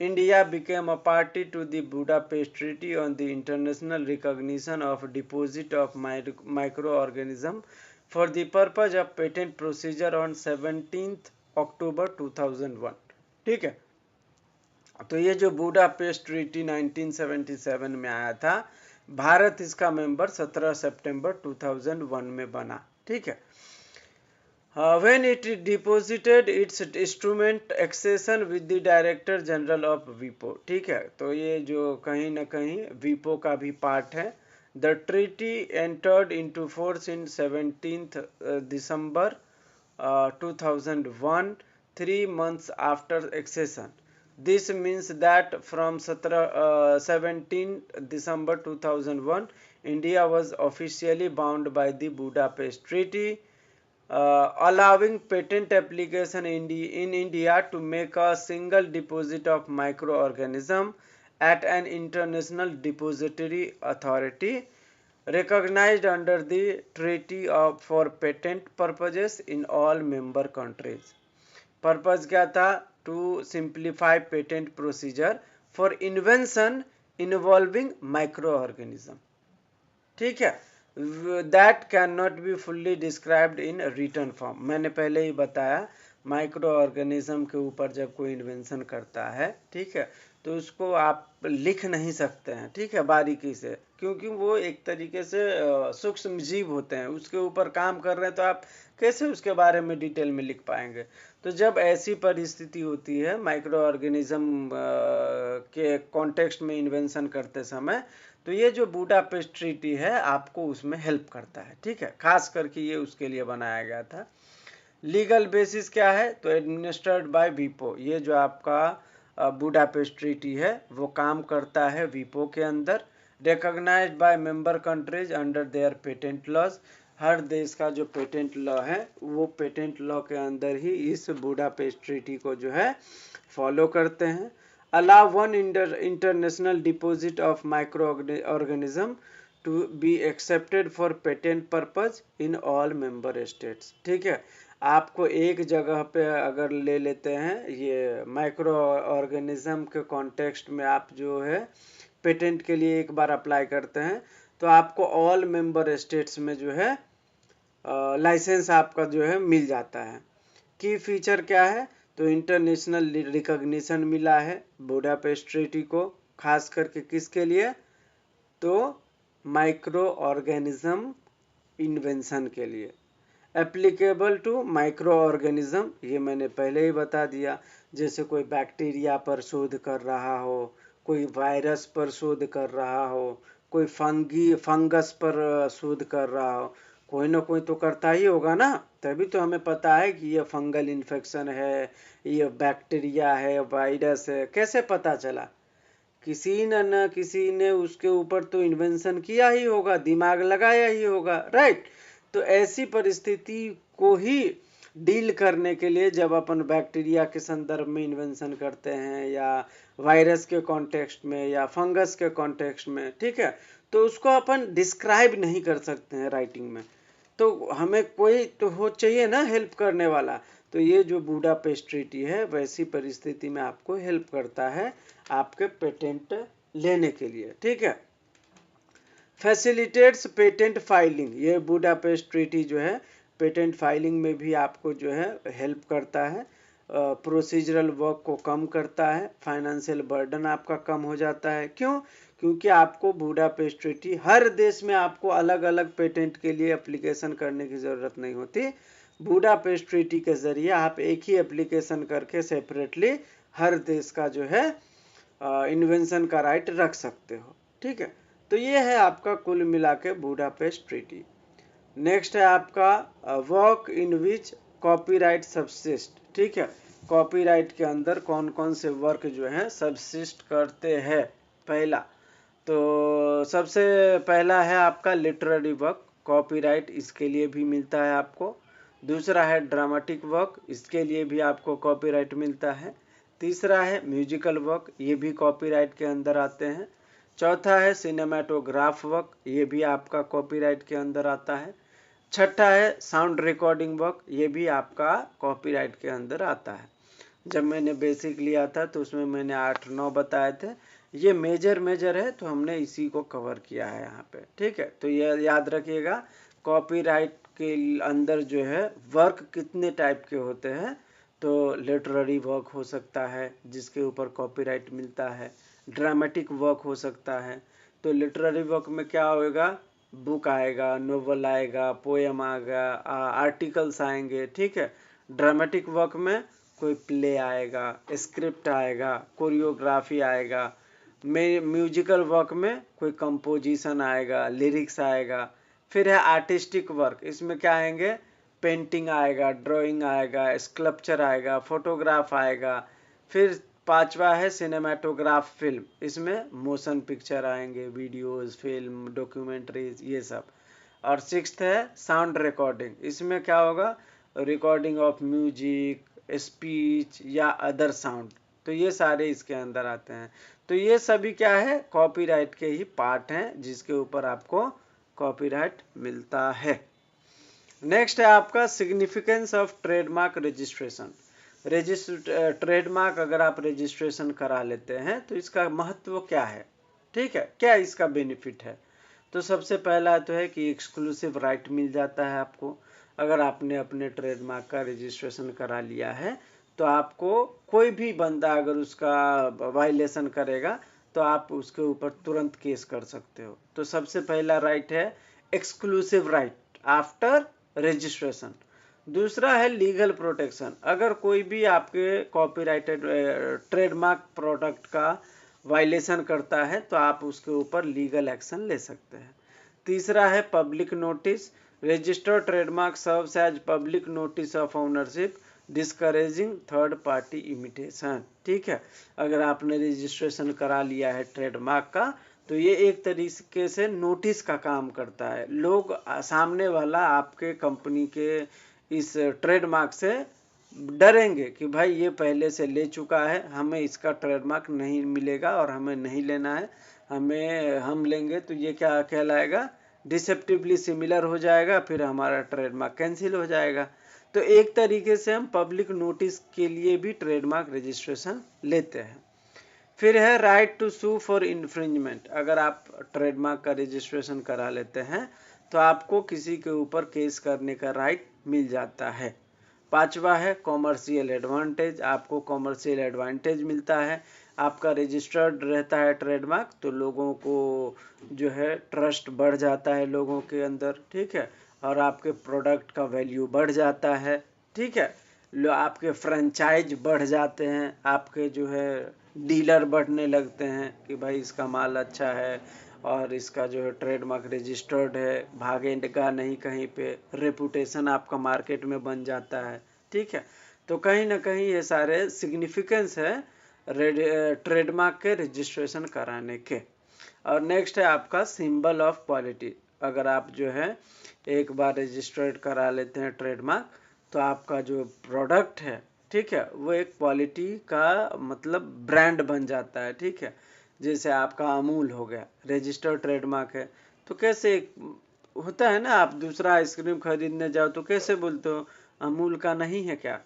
India became a party to the Budapest Treaty on the international recognition of deposit of microorganisms for the purpose of patent procedure on 17th October 2001. ठीक है, तो ये जो बुडापेस्ट ट्रीटी 1977 में आया था भारत इसका मेंबर 17 सितंबर 2001 में बना, ठीक है। When it deposited its instrument accession with the Director General of WIPO, ठीक है, तो ये जो कहीं ना कहीं WIPO का भी पार्ट है। The treaty entered into force in 17th December 2001, 3 months after accession. This means that from 17 December 2001, India was officially bound by the Budapest Treaty, allowing patent application in India to make a single deposit of microorganism at an international depository authority recognized under the treaty for patent purposes in all member countries. Purpose क्या था? To simplify patent procedure for invention involving micro organism, ठीक है। That can not be fully described in written form. मैंने पहले ही बताया माइक्रो ऑर्गेनिज्म के ऊपर जब कोई इन्वेंशन करता है, ठीक है, तो उसको आप लिख नहीं सकते हैं, ठीक है, बारीकी से, क्योंकि वो एक तरीके से सूक्ष्म जीव होते हैं, उसके ऊपर काम कर रहे हैं, तो आप कैसे उसके बारे में डिटेल में लिख पाएंगे। तो जब ऐसी परिस्थिति होती है माइक्रो ऑर्गेनिज्म के कॉन्टेक्स्ट में इन्वेंशन करते समय, तो ये जो बुडापेस्ट ट्रीटी है आपको उसमें हेल्प करता है, ठीक है, खास करके ये उसके लिए बनाया गया था। लीगल बेसिस क्या है? तो एडमिनिस्टर्ड बाय वीपो। ये जो आपका बुडापेस्ट ट्रीटी है वो काम करता है वीपो के अंदर। Recognised by member countries under their patent laws. हर देश का जो पेटेंट लॉ है वो पेटेंट लॉ के अंदर ही इस बुडापेस्ट ट्रीटी को जो है फॉलो करते हैं। Allow one international deposit of micro organism to be accepted for patent purpose in all member states, ठीक है। आपको एक जगह पे अगर ले लेते हैं ये माइक्रो ऑर्गेनिज्म के कॉन्टेक्स्ट में, आप जो है पेटेंट के लिए एक बार अप्लाई करते हैं, तो आपको ऑल मेंबर स्टेट्स में जो है लाइसेंस आपका जो है मिल जाता है। की फीचर क्या है? तो इंटरनेशनल रिकॉग्निशन मिला है बुडापेस्ट ट्रीटी को, खास करके किसके लिए? तो माइक्रो ऑर्गेनिज्म इन्वेंशन के लिए। एप्लीकेबल टू माइक्रो ऑर्गेनिज्म, ये मैंने पहले ही बता दिया, जैसे कोई बैक्टीरिया पर शोध कर रहा हो, कोई वायरस पर शोध कर रहा हो, कोई फंगस पर शोध कर रहा हो, कोई ना कोई तो करता ही होगा ना, तभी तो हमें पता है कि ये फंगल इन्फेक्शन है, ये बैक्टीरिया है, वायरस है। कैसे पता चला? किसी न किसी ने उसके ऊपर तो इन्वेंशन किया ही होगा, दिमाग लगाया ही होगा, राइट। तो ऐसी परिस्थिति को ही डील करने के लिए जब अपन बैक्टीरिया के संदर्भ में इन्वेंशन करते हैं या वायरस के कॉन्टेक्स्ट में या फंगस के कॉन्टेक्स्ट में, ठीक है, तो उसको अपन डिस्क्राइब नहीं कर सकते हैं राइटिंग में, तो हमें कोई तो हो चाहिए ना हेल्प करने वाला। तो ये जो बुडापेस्ट ट्रीटी है वैसी परिस्थिति में आपको हेल्प करता है आपके पेटेंट लेने के लिए, ठीक है। फैसिलिटेट्स पेटेंट फाइलिंग, ये बुडापेस्ट ट्रीटी जो है पेटेंट फाइलिंग में भी आपको जो है हेल्प करता है, प्रोसीजरल वर्क को कम करता है, फाइनेंशियल बर्डन आपका कम हो जाता है। क्यों? क्योंकि आपको बुडापेस्ट ट्रीटी, हर देश में आपको अलग अलग पेटेंट के लिए एप्लीकेशन करने की ज़रूरत नहीं होती। बुडापेस्ट ट्रीटी के ज़रिए आप एक ही एप्लीकेशन करके सेपरेटली हर देश का जो है इन्वेंशन का राइट रख सकते हो, ठीक है। तो ये है आपका कुल मिला के बुडापेस्ट ट्रीटी। नेक्स्ट है आपका work in which copyright subsist, ठीक है। कॉपीराइट के अंदर कौन कौन से वर्क जो है सबसिस्ट करते हैं। पहला तो सबसे पहला है आपका लिटरेरी वर्क, कॉपीराइट इसके लिए भी मिलता है आपको। दूसरा है ड्रामेटिक वर्क, इसके लिए भी आपको कॉपीराइट मिलता है। तीसरा है म्यूजिकल वर्क, ये भी कॉपीराइट के अंदर आते हैं। चौथा है सिनेमाटोग्राफ वर्क, ये भी आपका कॉपीराइट के अंदर आता है। छठा है साउंड रिकॉर्डिंग वर्क, ये भी आपका कॉपीराइट के अंदर आता है। जब मैंने बेसिक लिया था तो उसमें मैंने 8-9 बताए थे, ये मेजर है तो हमने इसी को कवर किया है यहाँ पे, ठीक है। तो ये याद रखिएगा कॉपीराइट के अंदर जो है वर्क कितने टाइप के होते हैं। तो लिटरेरी वर्क हो सकता है जिसके ऊपर कॉपीराइट मिलता है, ड्रामेटिक वर्क हो सकता है, तो लिटरेरी वर्क में क्या होगा, बुक आएगा, नोवेल आएगा, पोएम आएगा, आर्टिकल्स आएंगे, ठीक है। ड्रामेटिक वर्क में कोई प्ले आएगा, स्क्रिप्ट आएगा, कोरियोग्राफी आएगा। म्यूजिकल वर्क में कोई कंपोजिशन आएगा, लिरिक्स आएगा। फिर है आर्टिस्टिक वर्क, इसमें क्या आएंगे, पेंटिंग आएगा, ड्राइंग आएगा, स्कल्पचर आएगा, फोटोग्राफ आएगा। फिर पांचवा है सिनेमाटोग्राफ फिल्म, इसमें मोशन पिक्चर आएंगे, वीडियोस, फिल्म, डॉक्यूमेंट्रीज, ये सब। और सिक्स्थ है साउंड रिकॉर्डिंग, इसमें क्या होगा, रिकॉर्डिंग ऑफ म्यूजिक, स्पीच या अदर साउंड। तो ये सारे इसके अंदर आते हैं। तो ये सभी क्या है, कॉपीराइट के ही पार्ट हैं जिसके ऊपर आपको कॉपीराइट मिलता है। नेक्स्ट है आपका significance of trademark registration. Trademark अगर आप रजिस्ट्रेशन करा लेते हैं तो इसका महत्व क्या है, ठीक है, क्या इसका बेनिफिट है। तो सबसे पहला तो है कि एक्सक्लूसिव राइट मिल जाता है आपको। अगर आपने अपने ट्रेडमार्क का रजिस्ट्रेशन करा लिया है तो आपको कोई भी बंदा अगर उसका वायलेशन करेगा तो आप उसके ऊपर तुरंत केस कर सकते हो। तो सबसे पहला राइट है एक्सक्लूसिव राइट आफ्टर रजिस्ट्रेशन। दूसरा है लीगल प्रोटेक्शन, अगर कोई भी आपके कॉपीराइटेड ट्रेडमार्क प्रोडक्ट का वायलेशन करता है तो आप उसके ऊपर लीगल एक्शन ले सकते हैं। तीसरा है public notice, registered trademark serves as public notice of ownership discouraging third party imitation, ठीक है। अगर आपने रजिस्ट्रेशन करा लिया है ट्रेडमार्क का तो ये एक तरीके से नोटिस का काम करता है। लोग सामने वाला आपके कंपनी के इस ट्रेडमार्क से डरेंगे कि भाई ये पहले से ले चुका है, हमें इसका ट्रेडमार्क नहीं मिलेगा और हमें नहीं लेना है, हम लेंगे तो ये क्या कहलाएगा, डिसेप्टिवली सिमिलर हो जाएगा, फिर हमारा ट्रेडमार्क कैंसिल हो जाएगा। तो एक तरीके से हम पब्लिक नोटिस के लिए भी ट्रेडमार्क रजिस्ट्रेशन लेते हैं। फिर है right to sue for infringement, अगर आप ट्रेडमार्क का रजिस्ट्रेशन करा लेते हैं तो आपको किसी के ऊपर केस करने का राइट मिल जाता है। पांचवा है कॉमर्शियल एडवांटेज, आपको कॉमर्शियल एडवांटेज मिलता है। आपका रजिस्टर्ड रहता है ट्रेडमार्क तो लोगों को जो है ट्रस्ट बढ़ जाता है लोगों के अंदर, ठीक है, और आपके प्रोडक्ट का वैल्यू बढ़ जाता है, ठीक है। आपके फ्रेंचाइज बढ़ जाते हैं, आपके जो है डीलर बढ़ने लगते हैं कि भाई इसका माल अच्छा है और इसका जो है ट्रेडमार्क रजिस्टर्ड है, भागेगा नहीं कहीं पे, रेपुटेशन आपका मार्केट में बन जाता है, ठीक है। तो कहीं ना कहीं ये सारे सिग्निफिकेंस है ट्रेडमार्क के रजिस्ट्रेशन कराने के। और नेक्स्ट है आपका सिंबल ऑफ क्वालिटी, अगर आप जो है एक बार रजिस्टर्ड करा लेते हैं ट्रेडमार्क तो आपका जो प्रोडक्ट है, ठीक है, वो एक क्वालिटी का मतलब ब्रांड बन जाता है, ठीक है। जैसे आपका अमूल हो गया, रजिस्टर्ड ट्रेडमार्क है, तो कैसे होता है ना, आप दूसरा आइसक्रीम खरीदने जाओ तो कैसे बोलते हो अमूल का नहीं है क्या,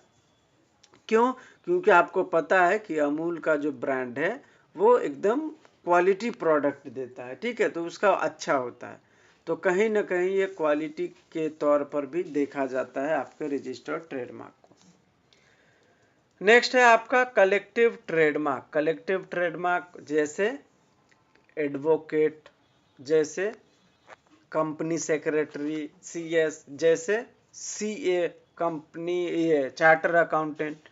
क्यों, क्योंकि आपको पता है कि अमूल का जो ब्रांड है वो एकदम क्वालिटी प्रोडक्ट देता है, ठीक है, तो उसका अच्छा होता है। तो कहीं ना कहीं ये क्वालिटी के तौर पर भी देखा जाता है आपके रजिस्टर्ड ट्रेडमार्क को। नेक्स्ट है आपका कलेक्टिव ट्रेडमार्क। कलेक्टिव ट्रेडमार्क जैसे एडवोकेट, जैसे कंपनी सेक्रेटरी, सीएस, जैसे सीए, कंपनी ये चार्टर अकाउंटेंट।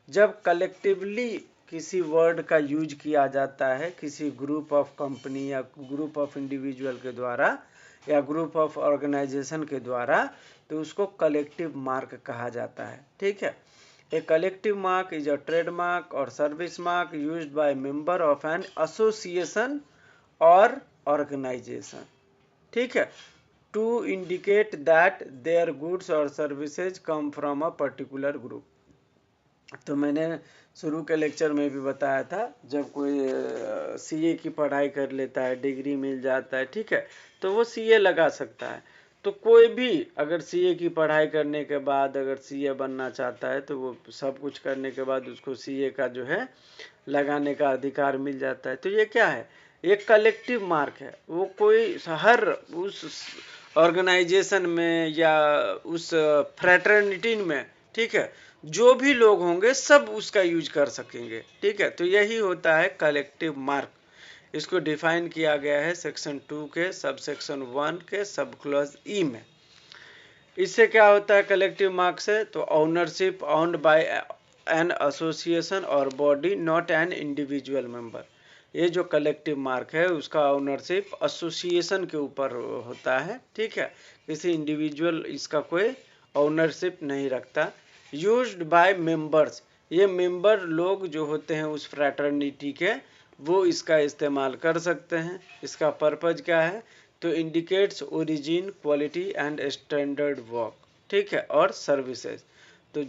जब कलेक्टिवली किसी वर्ड का यूज किया जाता है किसी ग्रुप ऑफ कंपनी या ग्रुप ऑफ इंडिविजुअल के द्वारा या ग्रुप ऑफ ऑर्गेनाइजेशन के द्वारा, तो उसको कलेक्टिव मार्क कहा जाता है, ठीक है। A collective mark is a trademark or service mark used by member of an association or organisation, ठीक है, to indicate that their goods or services come from a particular group. तो मैंने शुरू के लेक्चर में भी बताया था, जब कोई सीए की पढ़ाई कर लेता है, डिग्री मिल जाता है, ठीक है, तो वो सीए लगा सकता है। तो कोई भी अगर सीए की पढ़ाई करने के बाद अगर सीए बनना चाहता है तो वो सब कुछ करने के बाद उसको सीए का जो है लगाने का अधिकार मिल जाता है। तो ये क्या है, एक कलेक्टिव मार्क है, वो कोई हर उस ऑर्गेनाइजेशन में या उस फ्रेटर्निटी में, ठीक है, जो भी लोग होंगे सब उसका यूज कर सकेंगे, ठीक है। तो यही होता है कलेक्टिव मार्क। इसको डिफाइन किया गया है सेक्शन 2 के सब सेक्शन 1 के सब क्लॉज ई में। इससे क्या होता है कलेक्टिव मार्क से, तो ownership owned by an association or body not an individual member. ये जो कलेक्टिव मार्क है उसका ओनरशिप एसोसिएशन के ऊपर होता है, ठीक है, किसी इंडिविजुअल इसका कोई ओनरशिप नहीं रखता। यूज्ड बाय मेंबर्स, ये मेंबर लोग जो होते हैं उस फ्रैटर्निटी के, वो इसका इस्तेमाल कर सकते हैं। इसका पर्पज क्या है, तो indicates origin, quality and standard work, ठीक है, और सर्विसेज। तो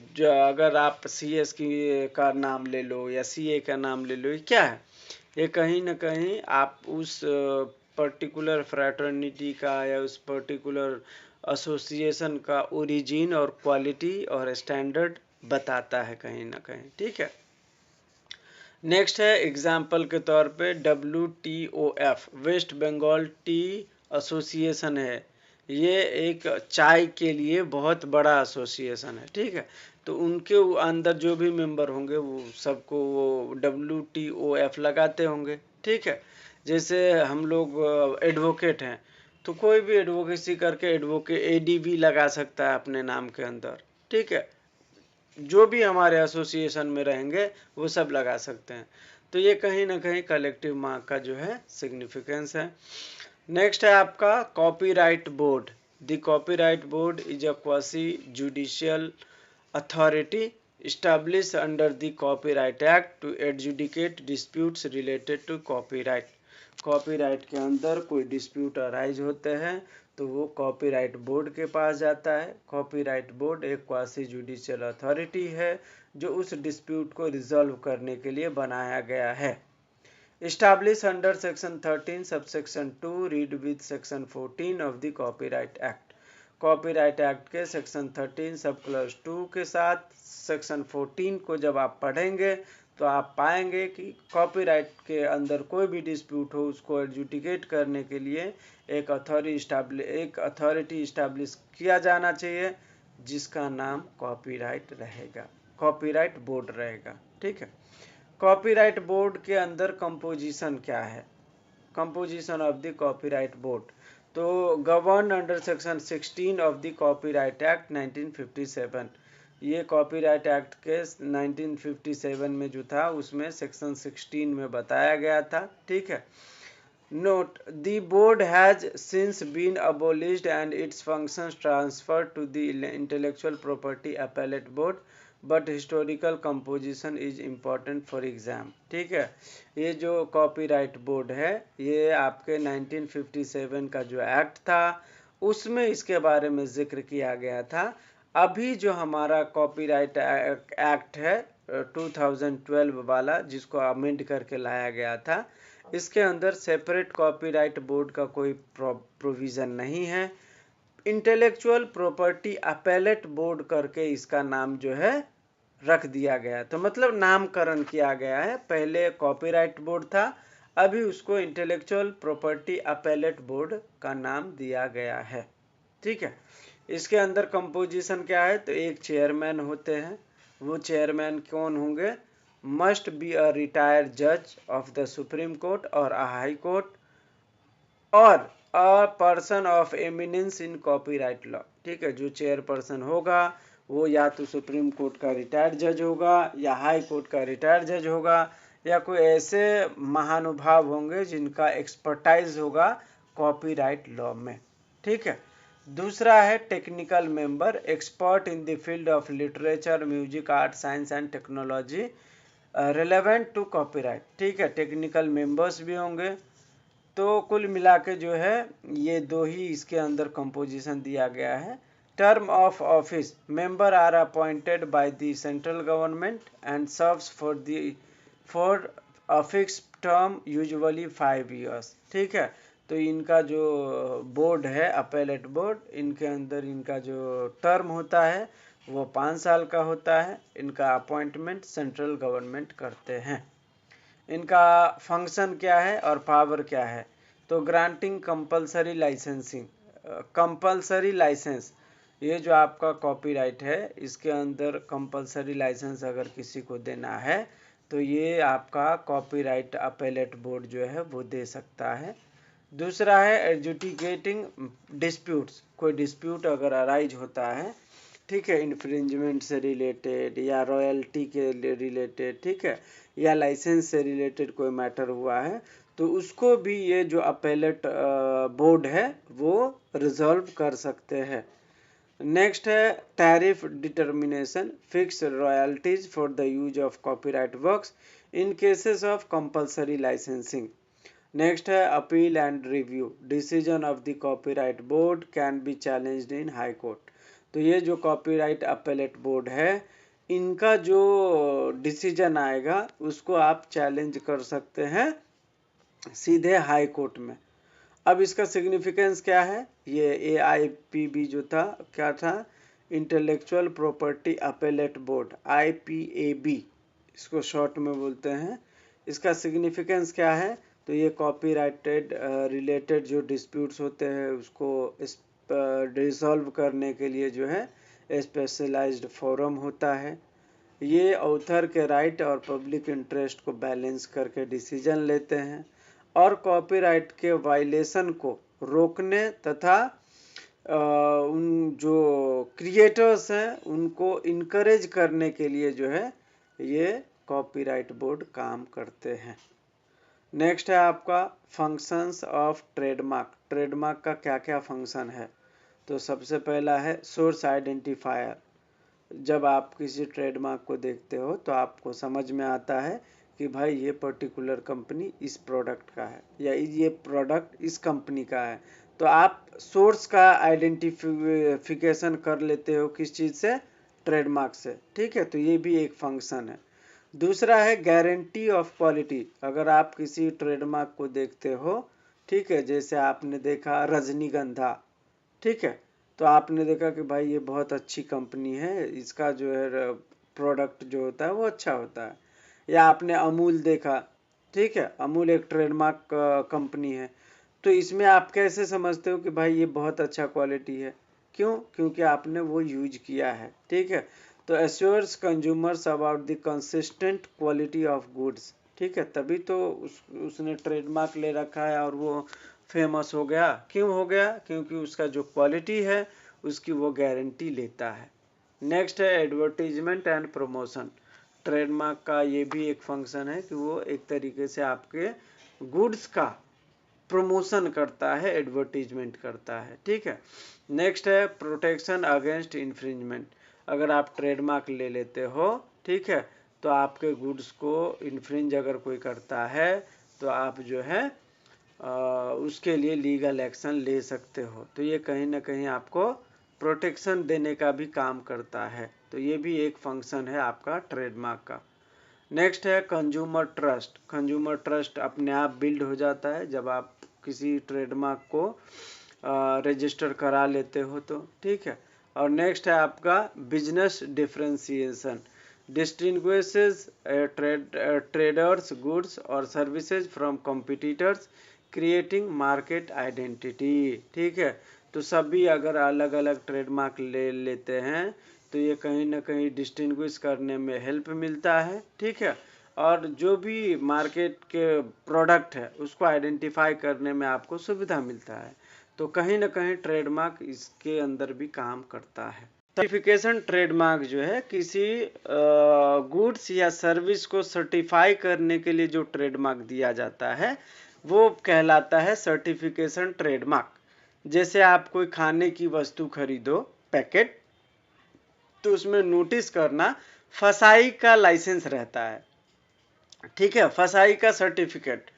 अगर आप सीएस की का नाम ले लो या सीए का नाम ले लो, ये क्या है, ये कहीं ना कहीं आप उस पर्टिकुलर फ्रैटर्निटी का या उस पर्टिकुलर एसोसिएशन का ओरिजिन और क्वालिटी और स्टैंडर्ड बताता है कहीं ना कहीं, ठीक है। नेक्स्ट है एग्जाम्पल के तौर पे WTOF, West Bengal tea association है। ये एक चाय के लिए बहुत बड़ा एसोसिएशन है, ठीक है। तो उनके अंदर जो भी मेंबर होंगे वो सबको वो WTOF लगाते होंगे, ठीक है। जैसे हम लोग एडवोकेट हैं तो कोई भी एडवोकेसी करके एडवोकेट ADV लगा सकता है अपने नाम के अंदर, ठीक है। जो भी हमारे एसोसिएशन में रहेंगे वो सब लगा सकते हैं। तो ये कहीं ना कहीं कलेक्टिव मार्क का जो है सिग्निफिकेंस है। नेक्स्ट है आपका copyright board. The copyright board is a quasi judicial authority established under the Copyright Act to adjudicate disputes related to copyright। Copyright के अंदर कोई डिस्प्यूट अराइज होते हैं तो वो कॉपीराइट बोर्ड के पास जाता है। कॉपीराइट बोर्ड एक क्वासी जुडिशियल अथॉरिटी है जो उस डिस्प्यूट को रिजॉल्व करने के लिए बनाया गया है। Established under Section 13 subsection 2 read with Section 14 of the Copyright Act। Copyright act के सेक्शन 13 सब क्लॉज 2 के साथ सेक्शन 14 को जब आप पढ़ेंगे तो आप पाएंगे कि कॉपीराइट के अंदर कोई भी डिस्प्यूट हो उसको एडजुडिकेट करने के लिए एक अथॉरिटी इस्टेब्लिश किया जाना चाहिए जिसका नाम कॉपीराइट रहेगा, कॉपीराइट बोर्ड रहेगा, ठीक है। कॉपीराइट बोर्ड के अंदर कंपोजिशन क्या है, composition of the copyright board, तो govern under section 16 of the copyright act 1957। ये कॉपीराइट एक्ट के 1957 में जो था उसमें सेक्शन 16 में बताया गया था, ठीक है। Note the board has since been abolished and its functions transferred to the intellectual property appellate board but historical composition is important for exam, ठीक है। ये जो कॉपीराइट बोर्ड है ये आपके 1957 का जो एक्ट था उसमें इसके बारे में जिक्र किया गया था। अभी जो हमारा कॉपीराइट एक्ट है 2012 वाला जिसको अमेंड करके लाया गया था, इसके अंदर सेपरेट कॉपीराइट बोर्ड का कोई प्रोविज़न नहीं है। इंटेलेक्चुअल प्रॉपर्टी अपीलेट बोर्ड करके इसका नाम जो है रख दिया गया, तो मतलब नामकरण किया गया है। पहले कॉपीराइट बोर्ड था, अभी उसको इंटेलेक्चुअल प्रॉपर्टी अपीलेट बोर्ड का नाम दिया गया है, ठीक है। इसके अंदर कंपोजिशन क्या है, तो एक चेयरमैन होते हैं, वो चेयरमैन कौन होंगे, मस्ट बी अ रिटायर्ड जज ऑफ द सुप्रीम कोर्ट और अ हाई कोर्ट और a person of eminence in copyright law, ठीक है। जो चेयरपर्सन होगा वो या तो सुप्रीम कोर्ट का रिटायर्ड जज होगा या हाई कोर्ट का रिटायर्ड जज होगा या कोई ऐसे महानुभाव होंगे जिनका एक्सपर्टाइज होगा कॉपीराइट लॉ में, ठीक है। दूसरा है technical member, expert in the field of literature, music, art, science and technology relevant to copyright, ठीक है। टेक्निकल मेंबर्स भी होंगे। तो कुल मिला के जो है ये दो ही इसके अंदर कंपोजिशन दिया गया है। Term of office, member are appointed by the central government and serves for a fixed term usually 5 years, ठीक है। तो इनका जो बोर्ड है अपीलेट बोर्ड, इनके अंदर इनका जो टर्म होता है वो 5 साल का होता है। इनका अपॉइंटमेंट सेंट्रल गवर्नमेंट करते हैं। इनका फंक्शन क्या है और पावर क्या है, तो granting compulsory licensing, compulsory licence, ये जो आपका कॉपीराइट है इसके अंदर कंपलसरी लाइसेंस अगर किसी को देना है तो ये आपका कॉपीराइट अपीलेट बोर्ड जो है वो दे सकता है। दूसरा है एडजुडिकेटिंग डिस्प्यूट्स। कोई डिस्प्यूट अगर अराइज होता है, ठीक है, इन्फ्रिंजमेंट से रिलेटेड या रॉयल्टी के रिलेटेड, ठीक है, या लाइसेंस से रिलेटेड कोई मैटर हुआ है, तो उसको भी ये जो अपीलेट बोर्ड है वो रिजॉल्व कर सकते हैं। नेक्स्ट है tariff determination, fix royalties for the use of copyright works in cases of compulsory licensing. Next है appeal and review, decision of the copyright board can be challenged in high court. तो ये जो कॉपीराइट अपीलेट बोर्ड है, इनका जो डिसीजन आएगा उसको आप चैलेंज कर सकते हैं सीधे हाई कोर्ट में। अब इसका सिग्निफिकेंस क्या है, ये AIPB जो था, क्या था, intellectual property appellate board, IPAB इसको शॉर्ट में बोलते हैं। इसका सिग्निफिकेंस क्या है, तो ये कॉपीराइटेड रिलेटेड जो डिस्प्यूट्स होते हैं उसको रिजॉल्व करने के लिए जो है स्पेशलाइज्ड फोरम होता है। ये ऑथर के राइट और पब्लिक इंटरेस्ट को बैलेंस करके डिसीजन लेते हैं और कॉपीराइट के वायलेशन को रोकने तथा उन जो क्रिएटर्स हैं उनको इनकरेज करने के लिए जो है ये कॉपीराइट बोर्ड काम करते हैं। नेक्स्ट है आपका फंक्शंस ऑफ ट्रेडमार्क। ट्रेडमार्क का क्या क्या फंक्शन है, तो सबसे पहला है सोर्स आइडेंटिफायर। जब आप किसी ट्रेडमार्क को देखते हो तो आपको समझ में आता है कि भाई ये पर्टिकुलर कंपनी इस प्रोडक्ट का है या ये प्रोडक्ट इस कंपनी का है, तो आप सोर्स का आइडेंटिफिकेशन कर लेते हो किस चीज़ से, ट्रेडमार्क से, ठीक है। तो ये भी एक फंक्शन है। दूसरा है गारंटी ऑफ क्वालिटी। अगर आप किसी ट्रेडमार्क को देखते हो, ठीक है, जैसे आपने देखा रजनीगंधा, ठीक है, तो आपने देखा कि भाई ये बहुत अच्छी कंपनी है, इसका जो है प्रोडक्ट जो होता है वो अच्छा होता है। या आपने अमूल देखा, ठीक है, अमूल एक ट्रेडमार्क कंपनी है, तो इसमें आप कैसे समझते हो कि भाई ये बहुत अच्छा क्वालिटी है, क्यों, क्योंकि आपने वो यूज किया है, ठीक है। तो assures consumers about the consistent quality of goods, ठीक है, तभी तो उसने ट्रेडमार्क ले रखा है और वो फेमस हो गया। क्यों हो गया, क्योंकि उसका जो क्वालिटी है उसकी वो गारंटी लेता है। नेक्स्ट है एडवर्टीजमेंट एंड प्रमोशन। ट्रेडमार्क का ये भी एक फंक्शन है कि वो एक तरीके से आपके गुड्स का प्रमोशन करता है, एडवर्टीजमेंट करता है, ठीक है। नेक्स्ट है प्रोटेक्शन अगेंस्ट इन्फ्रिंजमेंट। अगर आप ट्रेडमार्क ले लेते हो, ठीक है, तो आपके गुड्स को इन्फ्रिंज अगर कोई करता है तो आप जो है उसके लिए लीगल एक्शन ले सकते हो। तो ये कहीं ना कहीं आपको प्रोटेक्शन देने का भी काम करता है। तो ये भी एक फंक्शन है आपका ट्रेडमार्क का। नेक्स्ट है कंज्यूमर ट्रस्ट। कंज्यूमर ट्रस्ट अपने आप बिल्ड हो जाता है जब आप किसी ट्रेडमार्क को रजिस्टर करा लेते हो तो, ठीक है। और नेक्स्ट है आपका business differentiation, distinguishes traders goods or services from competitors creating market identity, ठीक है। तो सभी अगर अलग अलग ट्रेडमार्क ले लेते हैं तो ये कहीं ना कहीं डिस्टिंग्विश करने में हेल्प मिलता है, ठीक है। और जो भी मार्केट के प्रोडक्ट है उसको आइडेंटिफाई करने में आपको सुविधा मिलता है। तो कहीं ना कहीं ट्रेडमार्क इसके अंदर भी काम करता है। सर्टिफिकेशन ट्रेडमार्क जो है किसी गुड्स या सर्विस को सर्टिफाई करने के लिए जो ट्रेडमार्क दिया जाता है वो कहलाता है सर्टिफिकेशन ट्रेडमार्क। जैसे आप कोई खाने की वस्तु खरीदो पैकेट, तो उसमें नोटिस करना फसाई का लाइसेंस रहता है, ठीक है, फसाई का सर्टिफिकेट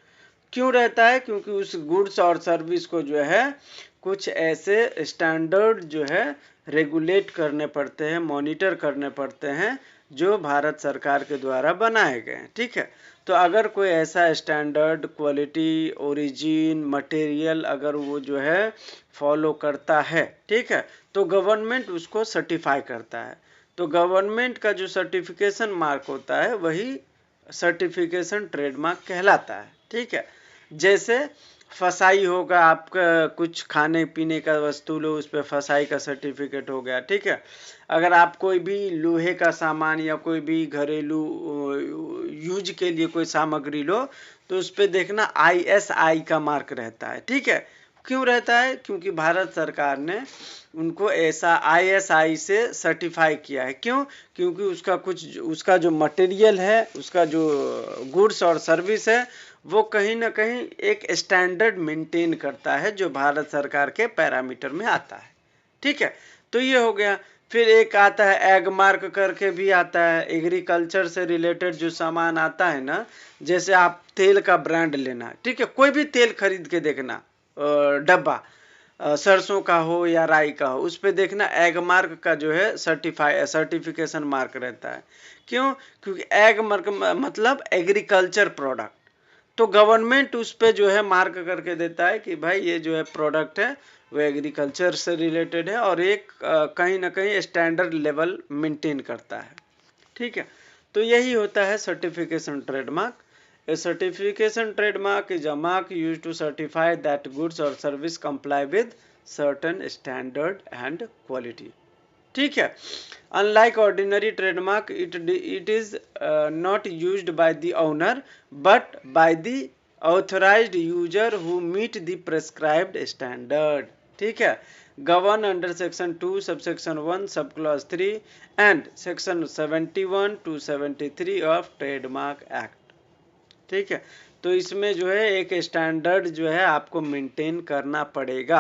क्यों रहता है, क्योंकि उस गुड्स और सर्विस को जो है कुछ ऐसे स्टैंडर्ड जो है रेगुलेट करने पड़ते हैं, मॉनिटर करने पड़ते हैं जो भारत सरकार के द्वारा बनाए गए हैं, ठीक है। तो अगर कोई ऐसा स्टैंडर्ड, क्वालिटी, ओरिजिन, मटेरियल अगर वो जो है फॉलो करता है, ठीक है, तो गवर्नमेंट उसको सर्टिफाई करता है। तो गवर्नमेंट का जो सर्टिफिकेशन मार्क होता है वही सर्टिफिकेशन ट्रेडमार्क कहलाता है, ठीक है। जैसे फसाई होगा, आपका कुछ खाने पीने का वस्तु लो, उस पर फसाई का सर्टिफिकेट हो गया, ठीक है। अगर आप कोई भी लोहे का सामान या कोई भी घरेलू यूज के लिए कोई सामग्री लो, तो उस पर देखना ISI का मार्क रहता है, ठीक है। क्यों रहता है? क्योंकि भारत सरकार ने उनको ऐसा ISI से सर्टिफाई किया है। क्यों? क्योंकि उसका जो मटेरियल है, उसका जो गुड्स और सर्विस है, वो कहीं ना कहीं एक स्टैंडर्ड मेंटेन करता है जो भारत सरकार के पैरामीटर में आता है, ठीक है। तो ये हो गया। फिर एक आता है एग मार्क करके भी आता है, एग्रीकल्चर से रिलेटेड जो सामान आता है ना, जैसे आप तेल का ब्रांड लेना, ठीक है, कोई भी तेल खरीद के देखना, डब्बा सरसों का हो या राई का हो, उस पे देखना एग मार्क का जो है सर्टिफिकेशन मार्क रहता है। क्यों? क्योंकि एग मार्क मतलब एग्रीकल्चर प्रोडक्ट, तो गवर्नमेंट उस पे जो है मार्क करके देता है कि भाई ये जो है प्रोडक्ट है वो एग्रीकल्चर से रिलेटेड है और एक कहीं ना कहीं स्टैंडर्ड लेवल मेंटेन करता है, ठीक है। तो यही होता है certification trademark. A certification trademark is a mark used to certify that goods or service comply with certain standard and quality. ठीक है। Unlike ordinary trademark, it is not used by the owner but by the authorized user who meet the prescribed standard. ठीक है। Govern under section 2 subsection 1 subclause 3 and section 71 to 73 of Trademark Act. ठीक है। तो इसमें जो है एक स्टैंडर्ड जो है आपको मेंटेन करना पड़ेगा।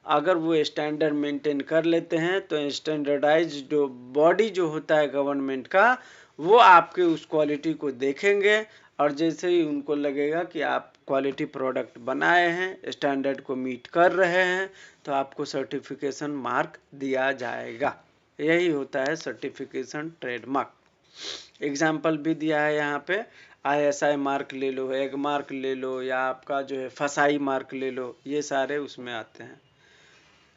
अगर वो स्टैंडर्ड मेंटेन कर लेते हैं तो स्टैंडर्डाइज जो बॉडी जो होता है गवर्नमेंट का, वो आपके उस क्वालिटी को देखेंगे और जैसे ही उनको लगेगा कि आप क्वालिटी प्रोडक्ट बनाए हैं, स्टैंडर्ड को मीट कर रहे हैं, तो आपको सर्टिफिकेशन मार्क दिया जाएगा। यही होता है सर्टिफिकेशन ट्रेडमार्क। एग्जाम्पल भी दिया है यहाँ पे, ISI मार्क ले लो, एग मार्क ले लो, या आपका जो है फसाई मार्क ले लो, ये सारे उसमें आते हैं।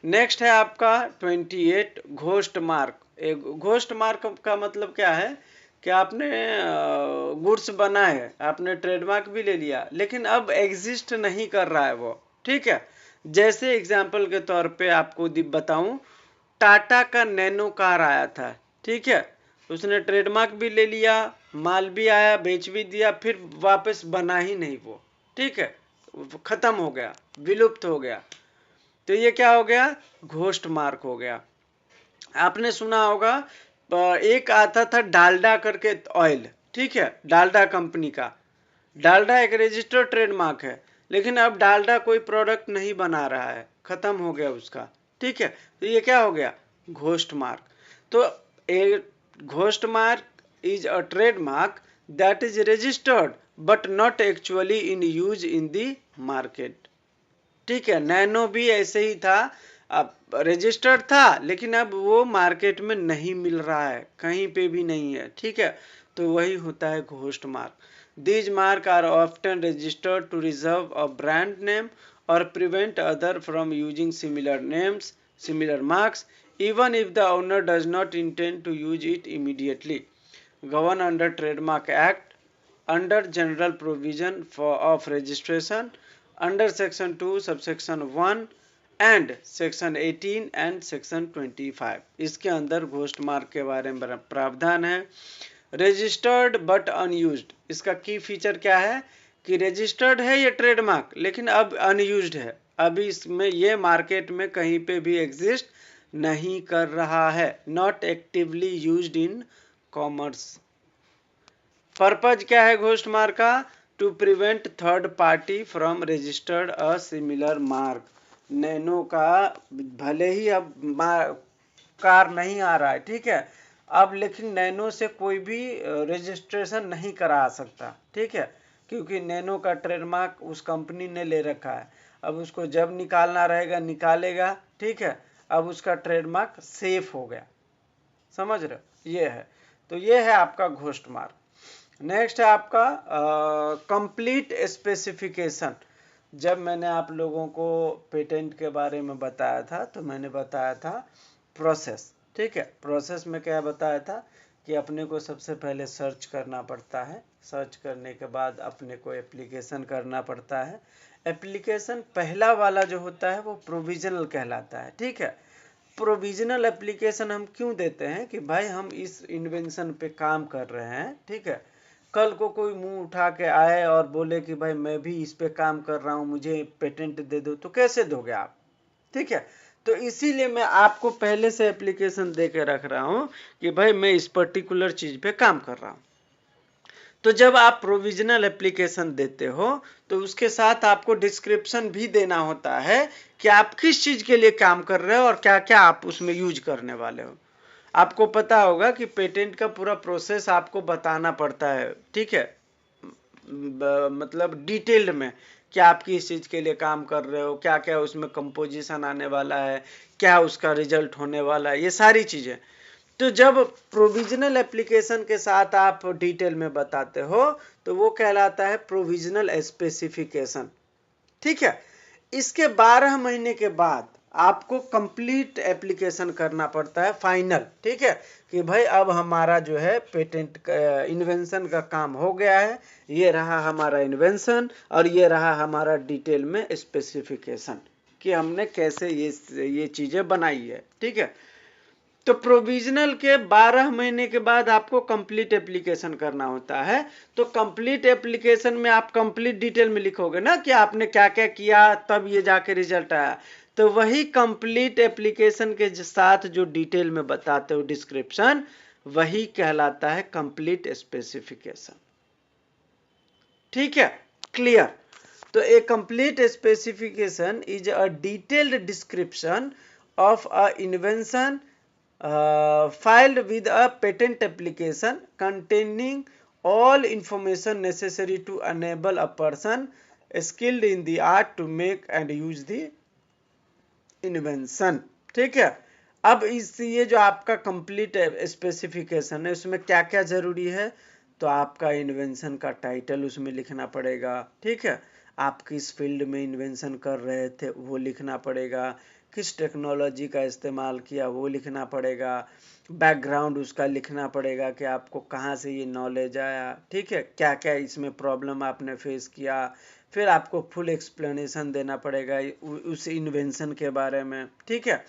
नेक्स्ट है आपका 28 घोस्ट मार्क। घोस्ट मार्क का मतलब क्या है कि आपने गुड्स बना है, आपने ट्रेडमार्क भी ले लिया, लेकिन अब एग्जिस्ट नहीं कर रहा है वो, ठीक है। जैसे एग्जाम्पल के तौर पे आपको बताऊं, टाटा का नैनो कार आया था, ठीक है, उसने ट्रेडमार्क भी ले लिया, माल भी आया, बेच भी दिया, फिर वापस बना ही नहीं वो, ठीक है, खत्म हो गया, विलुप्त हो गया। तो ये क्या हो गया? घोस्ट मार्क हो गया। आपने सुना होगा एक आता था डालडा करके ऑयल, ठीक है, डालडा कंपनी का। डालडा एक रजिस्टर्ड ट्रेडमार्क है, लेकिन अब डालडा कोई प्रोडक्ट नहीं बना रहा है, खत्म हो गया उसका, ठीक है। तो ये क्या हो गया? Ghost mark. तो a ghost mark is a trademark that is registered but not actually in use in the market, ठीक है। नैनो भी ऐसे ही था, अब रजिस्टर्ड था लेकिन अब वो मार्केट में नहीं मिल रहा है, कहीं पे भी नहीं है, ठीक है। तो वही होता है ghost mark. These mark are often registered to reserve a brand name or prevent other from using similar names, similar marks, even if the owner does not intend to use it immediately. Govern under Trademark Act, under general provision of registration, under section 2 subsection 1 and section 18 and section 25. इसके अंदर घोस्ट मार्क के बारे में प्रावधान है। रजिस्टर्ड बट अनयूज्ड, इसका की फीचर क्या है कि रजिस्टर्ड है ये ट्रेडमार्क, लेकिन अब अनयूज्ड है, अभी इसमें ये मार्केट में कहीं पे भी एग्जिस्ट नहीं कर रहा है, not actively used in commerce. Purpose क्या है घोस्ट मार्क का? To prevent third party from registered a similar mark. Nano का भले ही अब कार नहीं आ रहा है, ठीक है, अब लेकिन नैनो से कोई भी रजिस्ट्रेशन नहीं करा सकता, ठीक है, क्योंकि नैनो का ट्रेडमार्क उस कंपनी ने ले रखा है। अब उसको जब निकालना रहेगा निकालेगा, ठीक है, अब उसका ट्रेडमार्क सेफ हो गया, समझ रहे हो? ये है। तो ये है आपका घोस्ट मार्क। नेक्स्ट है आपका कंप्लीट स्पेसिफिकेशन। जब मैंने आप लोगों को पेटेंट के बारे में बताया था तो मैंने बताया था प्रोसेस, ठीक है। प्रोसेस में क्या बताया था कि अपने को सबसे पहले सर्च करना पड़ता है, सर्च करने के बाद अपने को एप्लीकेशन करना पड़ता है। एप्लीकेशन पहला वाला जो होता है वो प्रोविजनल कहलाता है, ठीक है। प्रोविजनल एप्लीकेशन हम क्यों देते हैं कि भाई हम इस इन्वेंशन पे काम कर रहे हैं, ठीक है। कल को कोई मुंह उठा के आए और बोले कि भाई मैं भी इस पे काम कर रहा हूँ, मुझे पेटेंट दे दो, तो कैसे दोगे आप, ठीक है। तो इसीलिए मैं आपको पहले से एप्लीकेशन दे के रख रहा हूँ कि भाई मैं इस पर्टिकुलर चीज पे काम कर रहा हूँ। तो जब आप प्रोविजनल एप्लीकेशन देते हो तो उसके साथ आपको डिस्क्रिप्शन भी देना होता है कि आप किस चीज के लिए काम कर रहे हो और क्या क्या आप उसमें यूज करने वाले हो। आपको पता होगा कि पेटेंट का पूरा प्रोसेस आपको बताना पड़ता है, ठीक है, मतलब डिटेल्ड में कि आप किस चीज के लिए काम कर रहे हो, क्या क्या उसमें कंपोजिशन आने वाला है, क्या उसका रिजल्ट होने वाला है, ये सारी चीजें। तो जब प्रोविजनल एप्लीकेशन के साथ आप डिटेल में बताते हो तो वो कहलाता है प्रोविजनल स्पेसिफिकेशन, ठीक है। इसके 12 महीने के बाद आपको कंप्लीट एप्लीकेशन करना पड़ता है, फाइनल, ठीक है, कि भाई अब हमारा जो है पेटेंट इन्वेंशन का काम हो गया है, ये रहा हमारा इन्वेंशन और ये रहा हमारा डिटेल में स्पेसिफिकेशन कि हमने कैसे ये चीजें बनाई है, ठीक है। तो प्रोविजनल के 12 महीने के बाद आपको कंप्लीट एप्लीकेशन करना होता है। तो कंप्लीट एप्लीकेशन में आप कंप्लीट डिटेल में लिखोगे ना कि आपने क्या क्या किया, तब ये जाके रिजल्ट आया। तो वही कंप्लीट एप्लीकेशन के साथ जो डिटेल में बताते हो डिस्क्रिप्शन, वही कहलाता है कंप्लीट स्पेसिफिकेशन, ठीक है, क्लियर। तो a complete specification is a detailed description of a invention filed with a patent application containing all information necessary to enable a person skilled in the art to make and use the invention, ठीक है। अब ये जो आपका कंप्लीट स्पेसिफिकेशन है उसमें क्या क्या जरूरी है, तो आपका इन्वेंशन का टाइटल उसमें लिखना पड़ेगा, ठीक है। आप किस फील्ड में इन्वेंशन कर रहे थे वो लिखना पड़ेगा, किस टेक्नोलॉजी का इस्तेमाल किया वो लिखना पड़ेगा, बैकग्राउंड उसका लिखना पड़ेगा कि आपको कहाँ से ये नॉलेज आया, ठीक है, क्या क्या इसमें प्रॉब्लम आपने फेस किया। फिर आपको फुल एक्सप्लेनेशन देना पड़ेगा उस इन्वेंशन के बारे में, ठीक है।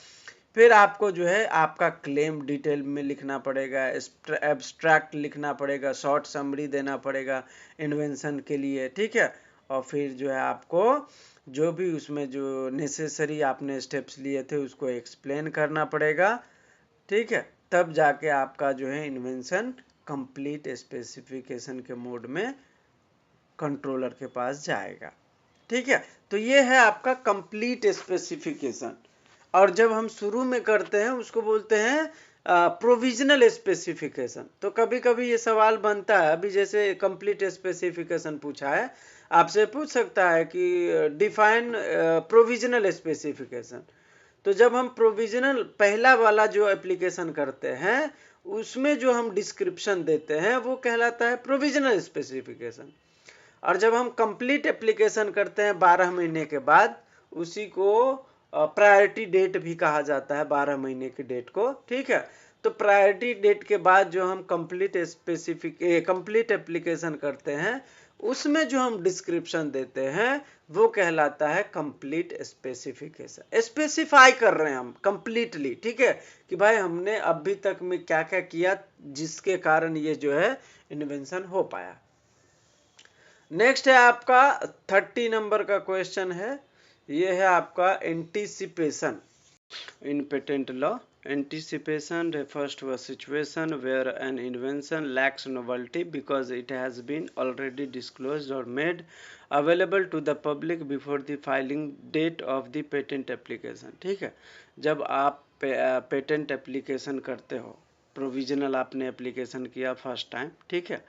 फिर आपको जो है आपका क्लेम डिटेल में लिखना पड़ेगा, एब्स्ट्रैक्ट लिखना पड़ेगा, शॉर्ट समरी देना पड़ेगा इन्वेंशन के लिए, ठीक है। और फिर जो है आपको जो भी उसमें जो नेसेसरी आपने स्टेप्स लिए थे उसको एक्सप्लेन करना पड़ेगा, ठीक है। तब जाके आपका जो है इन्वेंशन कंप्लीट स्पेसिफिकेशन के मोड में कंट्रोलर के पास जाएगा, ठीक है। तो ये है आपका कंप्लीट स्पेसिफिकेशन। और जब हम शुरू में करते हैं उसको बोलते हैं प्रोविजनल स्पेसिफिकेशन। तो कभी कभी ये सवाल बनता है, अभी जैसे कंप्लीट स्पेसिफिकेशन पूछा है, आपसे पूछ सकता है कि डिफाइन प्रोविजनल स्पेसिफिकेशन। तो जब हम प्रोविजनल पहला वाला जो एप्लीकेशन करते हैं उसमें जो हम डिस्क्रिप्शन देते हैं वो कहलाता है प्रोविजनल स्पेसिफिकेशन। और जब हम कंप्लीट एप्लीकेशन करते हैं 12 महीने के बाद, उसी को प्रायोरिटी डेट भी कहा जाता है, 12 महीने की डेट को, ठीक है। तो प्रायोरिटी डेट के बाद जो हम कंप्लीट एप्लीकेशन करते हैं उसमें जो हम डिस्क्रिप्शन देते हैं वो कहलाता है कंप्लीट स्पेसिफिकेशन। स्पेसिफाई कर रहे हैं हम कंप्लीटली, ठीक है, कि भाई हमने अभी तक में क्या क्या किया जिसके कारण ये जो है इन्वेंशन हो पाया। नेक्स्ट है आपका 30 नंबर का क्वेश्चन है, ये है आपका anticipation in patent law. Anticipation refers to a situation where an invention lacks novelty because it has been already disclosed or made available to the public before the filing date of the patent application, ठीक है। जब आप पेटेंट एप्लीकेशन करते हो, प्रोविजनल आपने एप्लीकेशन किया फर्स्ट टाइम, ठीक है,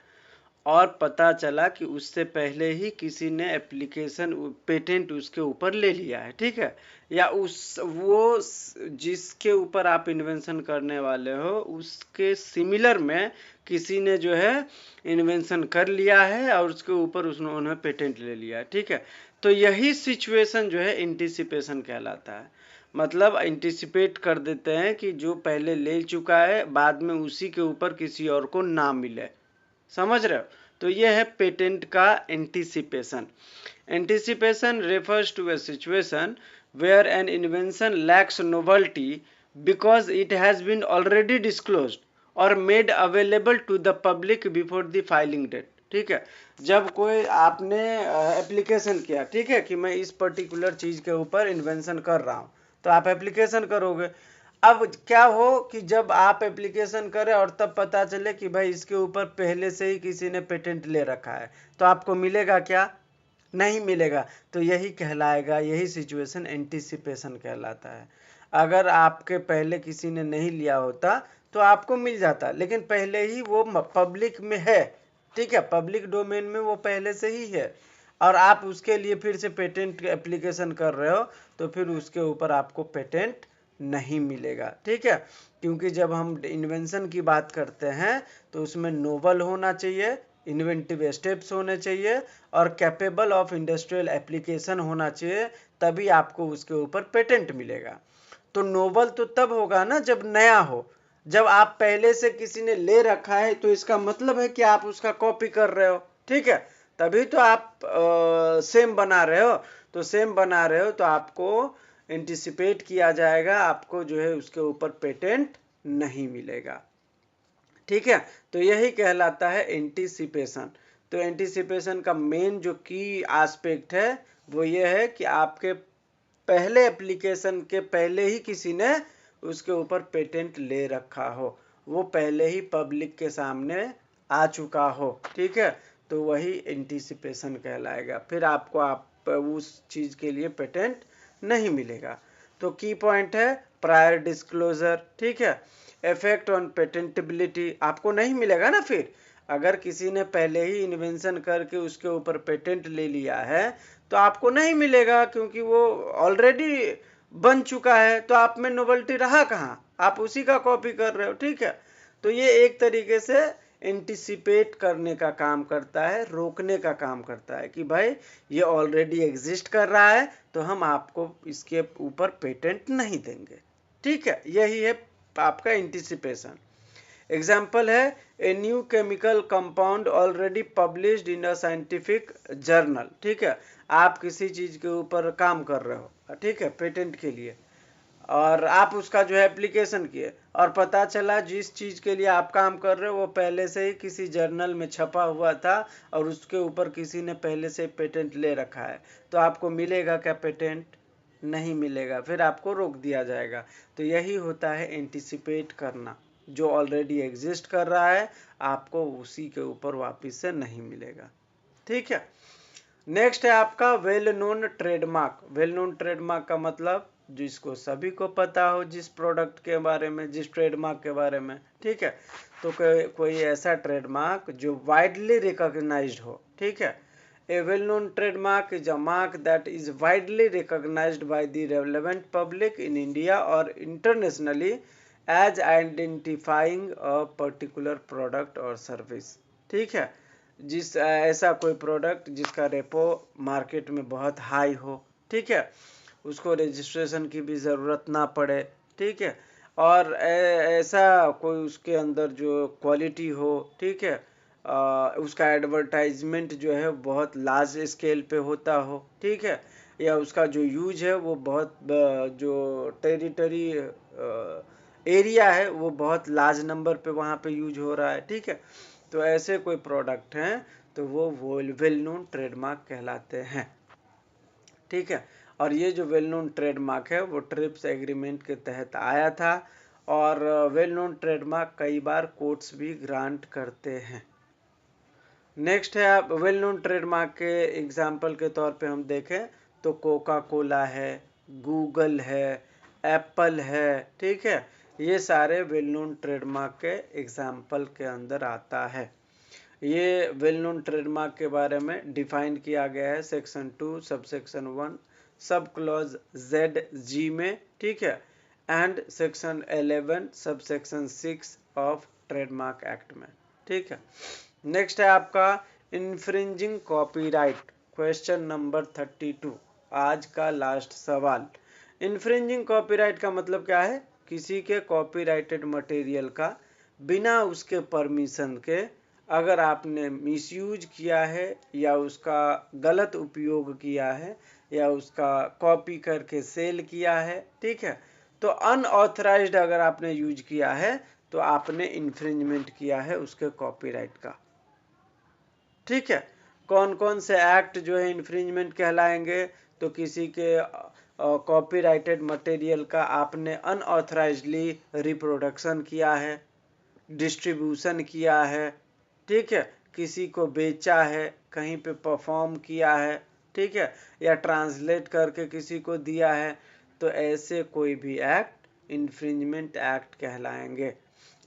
और पता चला कि उससे पहले ही किसी ने एप्लीकेशन पेटेंट उसके ऊपर ले लिया है, ठीक है, या वो जिसके ऊपर आप इन्वेंशन करने वाले हो उसके सिमिलर में किसी ने जो है इन्वेंशन कर लिया है और उसके ऊपर उन्होंने पेटेंट ले लिया है, ठीक है। तो यही सिचुएशन जो है एंटीसिपेशन कहलाता है। मतलब एंटिसिपेट कर देते हैं कि जो पहले ले चुका है बाद में उसी के ऊपर किसी और को ना मिले। समझ रहे हो? तो ये है पेटेंट का anticipation. Anticipation refers to a situation where an invention lacks novelty because it has been already disclosed or made available to the public before the filing date. ठीक है, जब कोई आपने एप्लीकेशन किया, ठीक है, कि मैं इस पर्टिकुलर चीज के ऊपर इन्वेंशन कर रहा हूं, तो आप एप्लीकेशन करोगे। अब क्या हो कि जब आप एप्लीकेशन करें और तब पता चले कि भाई इसके ऊपर पहले से ही किसी ने पेटेंट ले रखा है, तो आपको मिलेगा क्या? नहीं मिलेगा। तो यही कहलाएगा, यही सिचुएशन एंटिसिपेशन कहलाता है। अगर आपके पहले किसी ने नहीं लिया होता तो आपको मिल जाता, लेकिन पहले ही वो पब्लिक में है, ठीक है, पब्लिक डोमेन में वो पहले से ही है, और आप उसके लिए फिर से पेटेंट एप्लीकेशन कर रहे हो, तो फिर उसके ऊपर आपको पेटेंट नहीं मिलेगा। ठीक है, क्योंकि जब हम इन्वेंशन की बात करते हैं तो उसमें नोवल होना चाहिए, इन्वेंटिव स्टेप्स होने चाहिए और कैपेबल ऑफ इंडस्ट्रियल एप्लीकेशन होना चाहिए, तभी आपको उसके ऊपर पेटेंट मिलेगा। तो नोवल तो तब होगा ना जब नया हो। जब आप पहले से किसी ने ले रखा है तो इसका मतलब है कि आप उसका कॉपी कर रहे हो। ठीक है, तभी तो आप सेम बना रहे हो। तो सेम बना रहे हो तो आपको एंटिसिपेट किया जाएगा, आपको जो है उसके ऊपर पेटेंट नहीं मिलेगा। ठीक है, तो यही कहलाता है एंटिसिपेशन। तो एंटिसिपेशन का मेन जो की एस्पेक्ट है वो ये है कि आपके पहले एप्लीकेशन के पहले ही किसी ने उसके ऊपर पेटेंट ले रखा हो, वो पहले ही पब्लिक के सामने आ चुका हो। ठीक है, तो वही एंटिसिपेशन कहलाएगा, फिर आपको आप उस चीज के लिए पेटेंट नहीं मिलेगा। तो की पॉइंट है प्रायर डिस्क्लोजर। ठीक है, इफेक्ट ऑन पेटेंटेबिलिटी, आपको नहीं मिलेगा ना। फिर अगर किसी ने पहले ही इन्वेंशन करके उसके ऊपर पेटेंट ले लिया है तो आपको नहीं मिलेगा, क्योंकि वो ऑलरेडी बन चुका है, तो आप में नोवेल्टी रहा कहाँ, आप उसी का कॉपी कर रहे हो। ठीक है, तो ये एक तरीके से एंटिसिपेट करने का काम करता है, रोकने का काम करता है कि भाई ये ऑलरेडी एग्जिस्ट कर रहा है तो हम आपको इसके ऊपर पेटेंट नहीं देंगे। ठीक है, यही है आपका एंटिसिपेशन। एग्जाम्पल है a new chemical compound already published in a scientific journal. ठीक है, आप किसी चीज के ऊपर काम कर रहे हो, ठीक है, पेटेंट के लिए, और आप उसका जो है एप्लीकेशन किए और पता चला जिस चीज के लिए आप काम कर रहे हो वो पहले से ही किसी जर्नल में छपा हुआ था और उसके ऊपर किसी ने पहले से पेटेंट ले रखा है, तो आपको मिलेगा क्या पेटेंट? नहीं मिलेगा, फिर आपको रोक दिया जाएगा। तो यही होता है एंटिसिपेट करना, जो ऑलरेडी एग्जिस्ट कर रहा है आपको उसी के ऊपर वापस से नहीं मिलेगा। ठीक है, नेक्स्ट है आपका well known trademark. Well known trademark का मतलब जिसको सभी को पता हो, जिस प्रोडक्ट के बारे में, जिस ट्रेडमार्क के बारे में। ठीक है, तो कोई ऐसा ट्रेडमार्क जो वाइडली रिकॉग्नाइज्ड हो। ठीक है, a well known trademark is a mark that is widely recognised by the relevant public in India or internationally as identifying a particular product or service. ठीक है, जिस ऐसा कोई प्रोडक्ट जिसका रेपो मार्केट में बहुत हाई हो, ठीक है, उसको रजिस्ट्रेशन की भी ज़रूरत ना पड़े। ठीक है, और ऐसा कोई उसके अंदर जो क्वालिटी हो, ठीक है, उसका एडवर्टाइजमेंट जो है बहुत लार्ज स्केल पे होता हो। ठीक है, या उसका जो यूज है वो बहुत जो टेरिटरी एरिया है वो बहुत लार्ज नंबर पे वहाँ पे यूज हो रहा है। ठीक है, तो ऐसे कोई प्रोडक्ट हैं तो वो वेल नोन ट्रेडमार्क कहलाते हैं। ठीक है, और ये जो वेल नोन ट्रेडमार्क है वो ट्रिप्स एग्रीमेंट के तहत आया था, और वेल नोन ट्रेडमार्क कई बार कोर्ट्स भी ग्रांट करते हैं। नेक्स्ट है आप वेल नोन ट्रेडमार्क के एग्जाम्पल के तौर पे हम देखें तो कोका कोला है, गूगल है, एप्पल है। ठीक है, ये सारे वेल नोन ट्रेडमार्क के एग्जाम्पल के अंदर आता है। ये वेल नोन ट्रेडमार्क के बारे में डिफाइन किया गया है section 2 subsection 1 sub clause ZG में। ठीक है, and section 11 subsection 6 of trademark act में। ठीक है, नेक्स्ट है आपका इन्फ्रिंजिंग कॉपीराइट, क्वेश्चन नंबर 32, आज का लास्ट सवाल। इन्फ्रिंजिंग कॉपीराइट का मतलब क्या है? किसी के कॉपीराइटेड मटेरियल का बिना उसके परमिशन के अगर आपने मिसयूज किया है या उसका गलत उपयोग किया है या उसका कॉपी करके सेल किया है, ठीक है, तो अनऑथराइज्ड अगर आपने यूज किया है तो आपने इन्फ्रिंजमेंट किया है उसके कॉपीराइट का। ठीक है, कौन कौन से एक्ट जो है इन्फ्रिंजमेंट कहलाएंगे? तो किसी के कॉपीराइटेड मटेरियल का आपने अनऑथराइजली रिप्रोडक्शन किया है, डिस्ट्रीब्यूशन किया है, ठीक है, किसी को बेचा है, कहीं पे परफॉर्म किया है, ठीक है, या ट्रांसलेट करके किसी को दिया है, तो ऐसे कोई भी एक्ट इन्फ्रिंजमेंट एक्ट कहलाएंगे।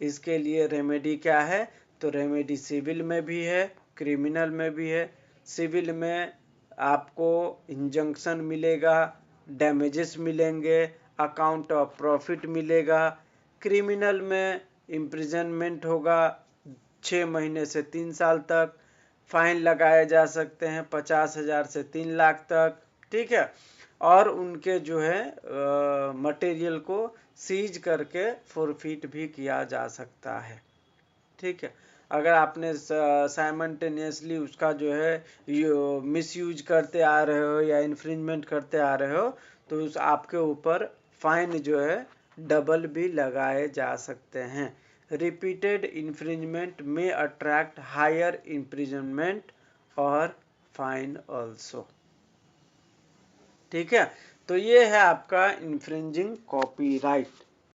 इसके लिए रेमेडी क्या है? तो रेमेडी सिविल में भी है, क्रिमिनल में भी है। सिविल में आपको इंजंक्शन मिलेगा, डैमेजेस मिलेंगे, अकाउंट ऑफ प्रॉफिट मिलेगा। क्रिमिनल में इम्प्रिजनमेंट होगा 6 महीने से 3 साल तक, फाइन लगाए जा सकते हैं 50,000 से 3 लाख तक, ठीक है, और उनके जो है मटेरियल को सीज करके फोरफिट भी किया जा सकता है। ठीक है, अगर आपने साइमल्टेनियसली उसका जो है मिसयूज करते आ रहे हो या इन्फ्रिंजमेंट करते आ रहे हो तो उस आपके ऊपर फाइन जो है डबल भी लगाए जा सकते हैं। रिपीटेड इन्फ्रिंजमेंट में अट्रैक्ट हायर इम्प्रिजनमेंट और फाइन ऑल्सो। ठीक है, तो ये है आपका इन्फ्रिंजिंग कॉपीराइट।